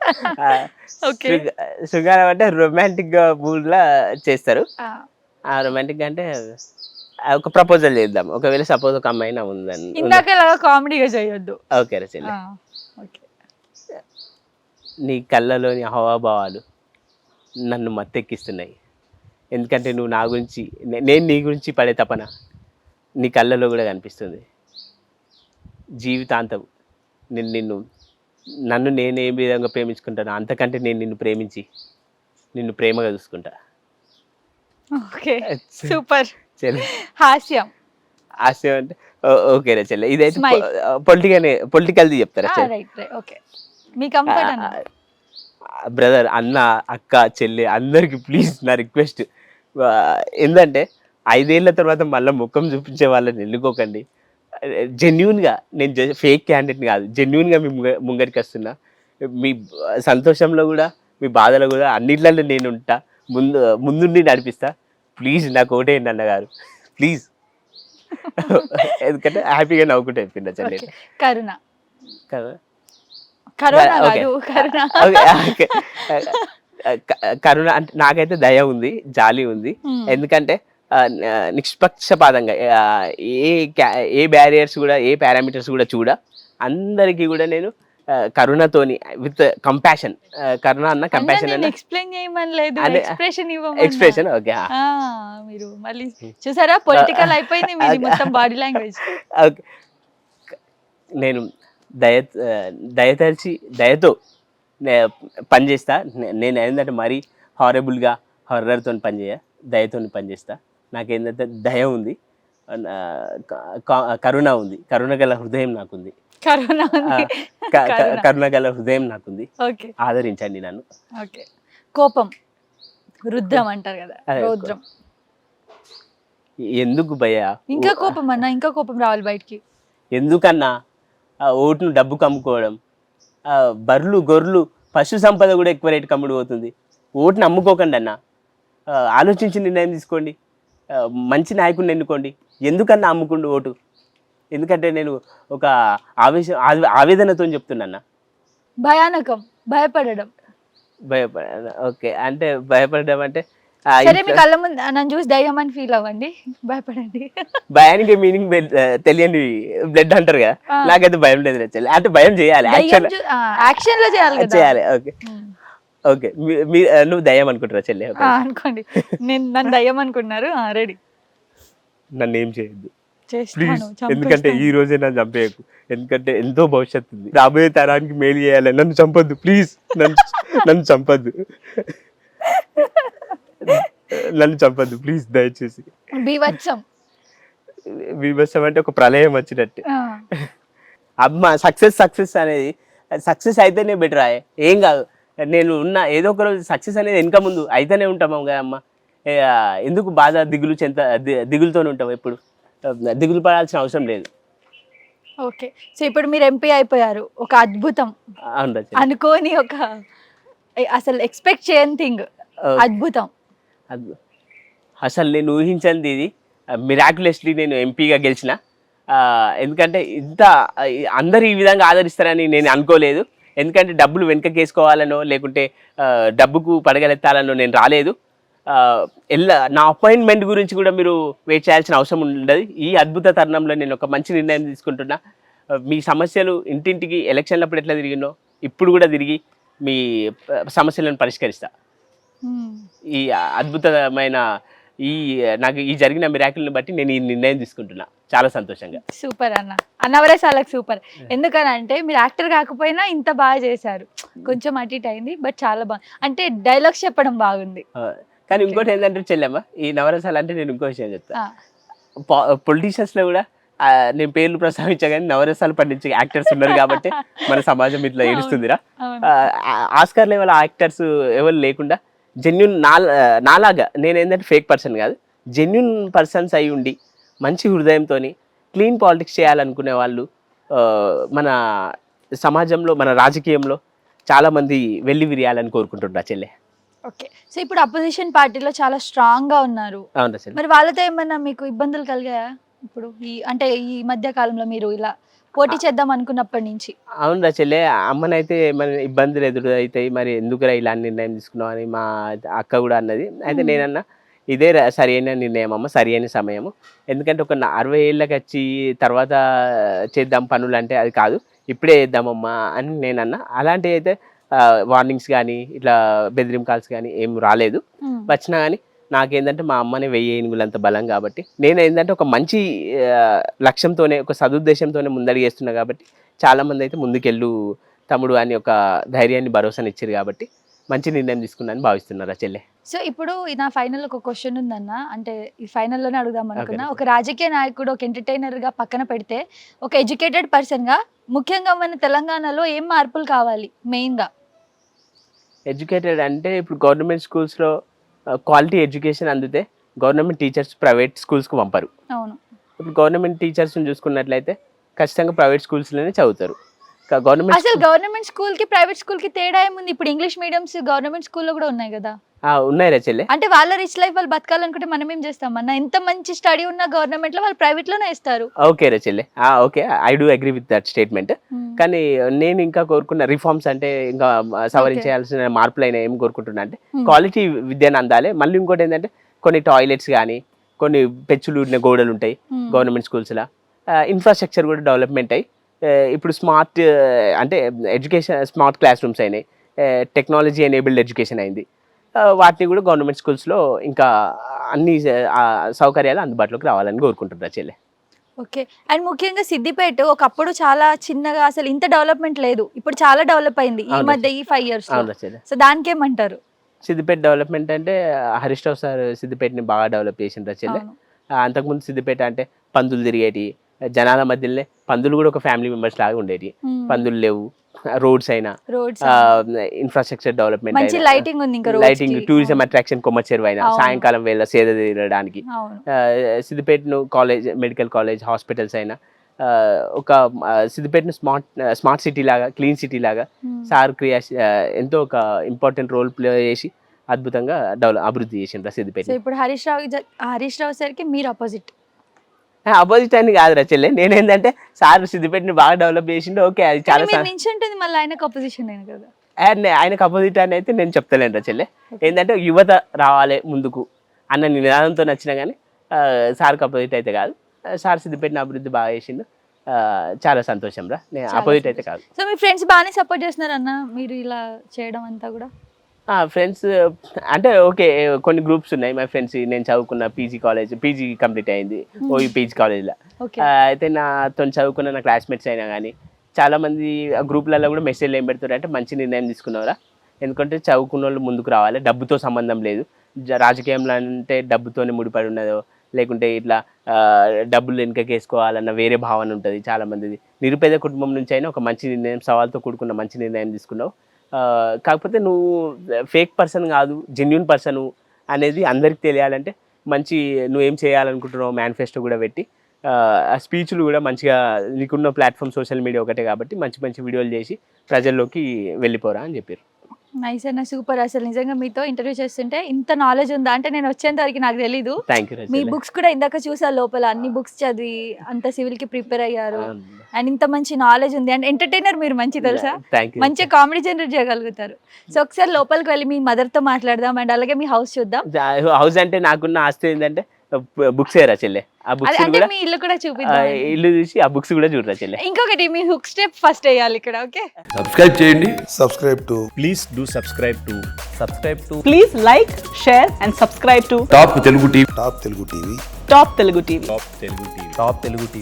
శృంగారం అంటే రొమాంటిక్ మూడ్లా చేస్తారు. ఆ రొమాంటిక్ అంటే ఒక ప్రపోజల్ చేద్దాం. ఒకవేళ సపోజ్ ఒక అమ్మాయినా ఉందని, ఇందాక కామెడీగా చేయొద్దు. ఓకే రా చెల్లి. నీ కళ్ళలోని హావభావాలు నన్ను మత్తెక్కిస్తున్నాయి. ఎందుకంటే నువ్వు నా గురించి, నేను నీ గురించి పడే తపన నీ కళ్ళలో కూడా కనిపిస్తుంది. జీవితాంతం నన్ను నేను ఏ విధంగా ప్రేమించుకుంటాను అంతకంటే నేను నిన్ను ప్రేమించి నిన్ను ప్రేమగా చూసుకుంటా. Okay, super. చెల్లె హాస్యం అంటే ఓకే రా చెల్లె. ఇదైతే పొలిటికల్ది చెప్తారా చెల్లె? ఓకే, మీ కంఫర్ట్ అన్న. బ్రదర్, అన్న, అక్క, చెల్లి అందరికి ప్లీజ్ నా రిక్వెస్ట్ ఏంటంటే 5 ఏళ్ల తర్వాత మళ్ళీ ముఖం చూపించే వాళ్ళని ఎన్నుకోకండి. జెన్యున్గా, నేను ఫేక్ క్యాండిడేట్ని కాదు, జెన్యున్గా మీ ముంగడికి వస్తున్నా. మీ సంతోషంలో కూడా మీ బాధలో కూడా అన్నిట్లలో నేను ఉంటా, ముందుండి నడిపిస్తా. ప్లీజ్ నాకు ఓటేయండి అన్నగారు, ప్లీజ్. ఎందుకంటే హ్యాపీగా నవ్వుకుంటే చెప్పిందా చెల్లి. కరుణ అంటే నాకైతే దయ ఉంది, జాలి ఉంది. ఎందుకంటే నిష్పక్షపాతంగా ఏ బ్యారియర్స్ కూడా, ఏ పారామీటర్స్ కూడా అందరికీ కూడా నేను కరుణతోని విత్ కంపాషన్. కరుణ అన్న కంపాషన్ ఎక్స్ప్లెయిన్ చేయమని లేదు, ఎక్స్ప్రెషన్. ఓకే, మీరు మళ్ళీ చూసారా పొలిటికల్ అయిపోయింది మీది మొత్తం బాడీ లాంగ్వేజ్. ఓకే, నేను దయతలిచి దయతో పనిచేస్తా. నేను ఏంటంటే మరీ హారబుల్గా హర్రర్తో పనిచేయ, దయతో పనిచేస్తా. నాకేంటంటే దయ ఉంది, కరుణ ఉంది, కరుణ గల హృదయం నాకుంది, కరుణ గల హృదయం నాకుంది. ఆదరించండి నన్ను. కోపం రుద్రం అంటారు కదా, రౌద్రం. ఎందుకు భయ? ఇంకా కోపం అన్నా, ఇంకా కోపం రావాలి బయటికి. ఎందుకన్నా? ఓటును డబ్బు కమ్ముకోవడం, బర్రెలు, గొర్రెలు, పశు సంపద కూడా ఎక్కువ రేటు కమ్ముడు పోతుంది. ఓటును అమ్ముకోకండి అన్న, ఆలోచించి నిర్ణయం తీసుకోండి, మంచి నాయకుడిని ఎన్నుకోండి. ఎందుకన్నా అమ్ముకుండు ఓటు? ఎందుకంటే నేను ఒక ఆవేదనతో చెప్తున్నా. భయానకం, భయపడడం. ఓకే, అంటే భయపడడం అంటే మీ కళ్ళ ముందు నన్ను చూసి దయ్యం అని ఫీల్ అవ్వండి, భయపడండి. భయానికి మీనింగ్ తెలియని బ్లడ్ అంటారు కదా, నాకైతే భయం లేదు. అంటే భయం చేయాలి, యాక్షన్ లో చేయాలి. ఓకే ఓకే, నువ్వు దయ్యం అనుకుంటారా చెల్లి? అనుకోండి, నన్ను దయ్యం అనుకుంటున్నారు. రెడీ, నన్ను ఏం చేయొద్దు ప్లీజ్. ఎందుకంటే ఈ రోజే నన్ను చంపేయకు, ఎందుకంటే ఎంతో భవిష్యత్తు ఉంది, రాబోయే తరానికి మేలు చేయాలి. నన్ను చంపొద్దు ప్లీజ్, నన్ను చంపొద్దు, నన్ను చంపొద్దు ప్లీజ్, దయచేసి. బీభత్సం అంటే ఒక ప్రళయం వచ్చినట్టు. అమ్మ సక్సెస్ అనేది సక్సెస్ అయితేనే బెటర్. ఏం కాదు, నేను ఉన్న ఏదో ఒక రోజు సక్సెస్ అనేది వెనక ముందు అయితేనే ఉంటాము కదా అమ్మ. ఎందుకు బాధ, దిగులుతోనే ఉంటాం ఎప్పుడు. దిగులు పడాల్సిన అవసరం లేదు. ఓకే, సో ఇప్పుడు మీరు ఎంపీ అయిపోయారు, ఒక అద్భుతం అనుకోని, ఒక అసలు ఎక్స్పెక్ట్ చేయని థింగ్, అద్భుతం. అసలు నేను ఊహించింది ఇది, మిరాక్యులస్లీ నేను ఎంపీగా గెలిచిన. ఎందుకంటే అందరు ఈ విధంగా ఆదరిస్తారని నేను అనుకోలేదు. ఎందుకంటే డబ్బులు వెనకకేసుకోవాలనో లేకుంటే డబ్బుకు పడగలెత్తాలనో నేను రాలేదు. నా అపాయింట్మెంట్ గురించి కూడా మీరు వెయిట్ చేయాల్సిన అవసరం ఉండదు. ఈ అద్భుత తరుణంలో నేను ఒక మంచి నిర్ణయం తీసుకుంటున్నా. మీ సమస్యలు ఇంటింటికి ఎలక్షన్లప్పుడు ఎట్లా తిరిగినో ఇప్పుడు కూడా తిరిగి మీ సమస్యలను పరిష్కరిస్తా. ఈ అద్భుతమైన నాకు ఈ జరిగిన మిరాకిల్ని బట్టి నేను ఈ నిర్ణయం తీసుకుంటున్నా చాలా సంతోషంగా. సూపర్ అన్న, అన్నవరేసాలకు సూపర్. ఎందుకనంటే మీరు యాక్టర్ కాకపోయినా ఇంత బాగా చేశారు. కొంచెం అటు ఇటు అయింది బట్ చాలా బాగుంది. అంటే డైలాగ్స్ చెప్పడం బాగుంది. కానీ ఇంకోటి ఏంటంటే చెల్లెమ్మ, ఈ నవరసాలు అంటే నేను ఇంకో విషయం చెప్తా. పొలిటీషియన్స్ లో కూడా నేను పేర్లు ప్రస్తావించా కానీ నవరసాలు పండించే యాక్టర్స్ ఉన్నారు కాబట్టి మన సమాజం ఇట్లా ఏడుస్తుందిరా. ఆస్కార్ లెవెల్ యాక్టర్స్ ఎవరు లేకుండా జెన్యున్ నాలాగా నేను ఏంటంటే ఫేక్ పర్సన్ కాదు, జెన్యున్ పర్సన్స్ అయి ఉండి మంచి హృదయంతో క్లీన్ పాలిటిక్స్ చేయాలనుకునే వాళ్ళు మన సమాజంలో మన రాజకీయంలో చాలామంది వెళ్ళి విరియాలని కోరుకుంటున్నా చెల్లె. ఓకే, సో ఇప్పుడు అపోజిషన్ పార్టీలో చాలా స్ట్రాంగ్ గా ఉన్నారు. అవునా చెల్లె? మరి వాళ్ళతో ఏమన్నా మీకు ఇబ్బందులు కలిగాయా ఇప్పుడు అంటే ఈ మధ్య కాలంలో మీరు ఇలా పోటీ చేద్దాం అనుకున్నప్పటి నుంచి? అవునురా చెల్లె, అమ్మనైతే మన ఇబ్బందులు ఎదురవుతాయి, మరి ఎందుకురా ఇలా నిర్ణయం తీసుకున్నావు అని మా అక్క కూడా అన్నది. అయితే నేనన్నా ఇదే సరి అయిన నిర్ణయం అమ్మ, సరి అయిన సమయము. ఎందుకంటే ఒక 60 ఏళ్ళకి వచ్చి తర్వాత చేద్దాం పనులు అంటే అది కాదు, ఇప్పుడే చేద్దామమ్మా అని నేనన్నా. అలాంటివి అయితే వార్నింగ్స్ కానీ ఇట్లా బెదిరింపు కాల్స్ కానీ ఏం రాలేదు. వచ్చినా కానీ నాకేంటంటే మా అమ్మనే 1000 ఏనుగులంత బలం కాబట్టి నేను ఏంటంటే ఒక మంచి లక్ష్యంతోనే ఒక సదుద్దేశంతోనే ముందడుగు వేస్తున్నా కాబట్టి చాలామంది అయితే ముందుకెళ్ళు తమ్ముడు అని ఒక ధైర్యాన్ని భరోసాని ఇచ్చారు కాబట్టి మంచి నిర్ణయం తీసుకున్నాను భావిస్తున్నారా చెల్లె. సో ఇప్పుడు నా ఫైనల్ ఒక క్వశ్చన్ ఉందన్న, అంటే ఈ ఫైనల్లోనే అడుగుదాం అనుకున్నా. ఒక రాజకీయ నాయకుడు ఒక ఎంటర్టైనర్గా పక్కన పెడితే ఒక ఎడ్యుకేటెడ్ పర్సన్గా ముఖ్యంగా మన తెలంగాణలో ఏం మార్పులు కావాలి మెయిన్గా? ఎడ్యుకేటెడ్ అంటే ఇప్పుడు గవర్నమెంట్ స్కూల్స్లో క్వాలిటీ ఎడ్యుకేషన్ అందితే గవర్నమెంట్ టీచర్స్ ప్రైవేట్ స్కూల్స్కి పంపరు. అవును, ఇప్పుడు గవర్నమెంట్ టీచర్స్ని చూసుకున్నట్లయితే ఖచ్చితంగా ప్రైవేట్ స్కూల్స్లోనే చదువుతారు. అసలు గవర్నమెంట్ స్కూల్ కి ప్రైవేట్ స్కూల్ కి తేడా ఏముంది? ఇప్పుడు ఇంగ్లీష్ మీడియంస్ గవర్నమెంట్ స్కూల్లో కూడా ఉన్నాయి కదా. ఉన్నాయి చెల్లె. అంటే వాళ్ళ రిచ్ లైఫ్ వాళ్ళు బతకాలనుకుంటే మనం ఏం చేస్తాం అన్న? ఎంత మంచి స్టడీ ఉన్న గవర్నమెంట్ లో వాళ్ళు ప్రైవేట్ లోనే ఇస్తారు. ఓకే రా చెల్లె, okay, I do agree with that statement. కానీ నేను ఇంకా కోరుకున్న రిఫార్మ్స్ అంటే ఇంకా సవరించాల్సిన మార్పులైనా ఏం కోరుకుంటున్నా అంటే క్వాలిటీ విద్యను అందాలి. మళ్ళీ ఇంకోటి ఏంటంటే కొన్ని టాయిలెట్స్ కానీ కొన్ని పెచ్చులు గోడలు ఉంటాయి గవర్నమెంట్ స్కూల్స్లో. ఇన్ఫ్రాస్ట్రక్చర్ కూడా డెవలప్మెంట్ అయ్యి ఇప్పుడు స్మార్ట్ అంటే ఎడ్యుకేషన్ స్మార్ట్ క్లాస్ రూమ్స్ అయినాయి, టెక్నాలజీ ఎనేబుల్డ్ ఎడ్యుకేషన్ అయింది. వాటిని కూడా గవర్నమెంట్ స్కూల్స్లో ఇంకా అన్ని సౌకర్యాలు అందుబాటులోకి రావాలని కోరుకుంటున్నా చెల్లె. ఓకే, అండ్ ముఖ్యంగా సిద్దిపేట ఒకప్పుడు చాలా చిన్నగా అసలు ఇంత డెవలప్మెంట్ లేదు, ఇప్పుడు చాలా డెవలప్ అయింది ఈ మధ్య ఈ 5 years. సో దానికి ఏమంటారు? సిద్దిపేట డెవలప్మెంట్ అంటే హరీష్ రావు సార్ సిద్దిపేటని బాగా డెవలప్ చేసిండ్రు చెల్లె. అంతకుముందు సిద్దిపేట అంటే పందులు తిరిగేటి, జనాల మధ్యలోనే పందులు కూడా ఒక ఫ్యామిలీ మెంబర్స్ లాగా ఉండేవి. పందులు లేవు, రోడ్స్ అయినా infrastructure development, lighting, tourism attraction Kommacheruvu అయినా సాయంకాలం వేళ సేద తీరడానికి, సిద్దిపేటను కాలేజ్ మెడికల్ కాలేజ్ హాస్పిటల్స్ అయినా ఒక సిద్దిపేటను స్మార్ట్ సిటీ లాగా క్లీన్ సిటీ లాగా సార్ ఎంతో ఒక ఇంపార్టెంట్ రోల్ ప్లే చేసి అద్భుతంగా అభివృద్ధి చేసిండ్రు సిద్దిపేట. ఇప్పుడు హరీష్ రావు సార్కి మీరు అపోజిట్ అని కాదు రా చెల్లె, నేనేంటంటే సార్ సిద్దిపేటని బాగా డెవలప్ చేసిండు. ఓకే, అది చాలా ఆయనకు అపోజిట్ అని అయితే నేను చెప్తలేను రా చెల్లె. ఏంటంటే యువత రావాలి ముందుకు అన్న నినాదంతో నచ్చినా కానీ సార్కి అపోజిట్ అయితే కాదు. సార్ సిద్దిపేటని అభివృద్ధి బాగా చేసిండు, చాలా సంతోషం రా. నేను అపోజిట్ అయితే కాదు. సో మీ ఫ్రెండ్స్ బాగానే సపోర్ట్ చేస్తున్నారు అన్న మీరు ఇలా చేయడం అంతా కూడా? ఫ్రెండ్స్ అంటే ఓకే, కొన్ని గ్రూప్స్ ఉన్నాయి మా ఫ్రెండ్స్. నేను చదువుకున్న పీజీ కంప్లీట్ అయింది ఓయూ పీజీ కాలేజ్లో. అయితే నాతో చదువుకున్న నా క్లాస్మేట్స్ అయినా కానీ చాలామంది ఆ గ్రూప్లలో కూడా మెసేజ్లు ఏం పెడతారు అంటే మంచి నిర్ణయం తీసుకున్నారా, ఎందుకంటే చదువుకున్న వాళ్ళు ముందుకు రావాలి, డబ్బుతో సంబంధం లేదు. రాజకీయంలో అంటే డబ్బుతోనే ముడిపడి ఉన్నదో లేకుంటే ఇట్లా డబ్బులు వెనుకకేసుకోవాలన్న వేరే భావన ఉంటుంది చాలామందిది. నిరుపేద కుటుంబం నుంచి అయినా ఒక మంచి నిర్ణయం, సవాల్తో కూడుకున్న మంచి నిర్ణయం తీసుకున్నావు. కాకపోతే నువ్వు ఫేక్ పర్సన్ కాదు, జెన్యున్ పర్సన్ అనేది అందరికి తెలియాలంటే మంచి నువ్వేం చేయాలనుకుంటున్నావు మేనిఫెస్టో కూడా పెట్టి ఆ స్పీచ్లు కూడా మంచిగా నీకున్న ప్లాట్ఫామ్ సోషల్ మీడియా ఒకటే కాబట్టి మంచి మంచి వీడియోలు చేసి ప్రజల్లోకి వెళ్ళిపోరా అని చెప్పారు. నైస్ అన్న, సూపర్. అసలు నిజంగా మీతో ఇంటర్వ్యూ చేస్తుంటే ఇంత నాలెడ్జ్ ఉందా అంటే నేను వచ్చేంత వరకు నాకు తెలీదు. థ్యాంక్ యూ మీ బుక్స్ కూడా ఇందాక చూసా, లోపల అన్ని బుక్స్ చదివి అంత సివిల్ కి ప్రిపేర్ అయ్యారు అండ్ ఇంత మంచి నాలెడ్జ్ ఉంది అండ్ ఎంటర్టైనర్ మీరు మంచి తెలుసా, థ్యాంక్ యూ. మంచి కామెడీ జనరేట్ చేయగలుగుతారు. సో ఒకసారి లోపలికి వెళ్ళి మీ మదర్ తో మాట్లాడదాం అండ్ అలాగే మీ హౌస్ చూద్దాం. హౌస్ అంటే నాకున్న ఆస్తి ఏంటంటే బుక్స్ ఏరా చెల్లె, ఆ బుక్స్ అంటే కూడా మీ ఇల్లు కూడా చూపిద్దాం. ఇల్లు చూసి ఆ బుక్స్ కూడా చూడరా చెల్లె. ఇంకొకటి మీ హుక్ స్టెప్ ఫస్ట్ వేయాలి ఇక్కడ. ఓకే, సబ్స్క్రైబ్ చేయండి. Subscribe to Please do subscribe to Please like, share and subscribe to top Telugu TV. Top Telugu TV. Top Telugu TV. Top Telugu TV.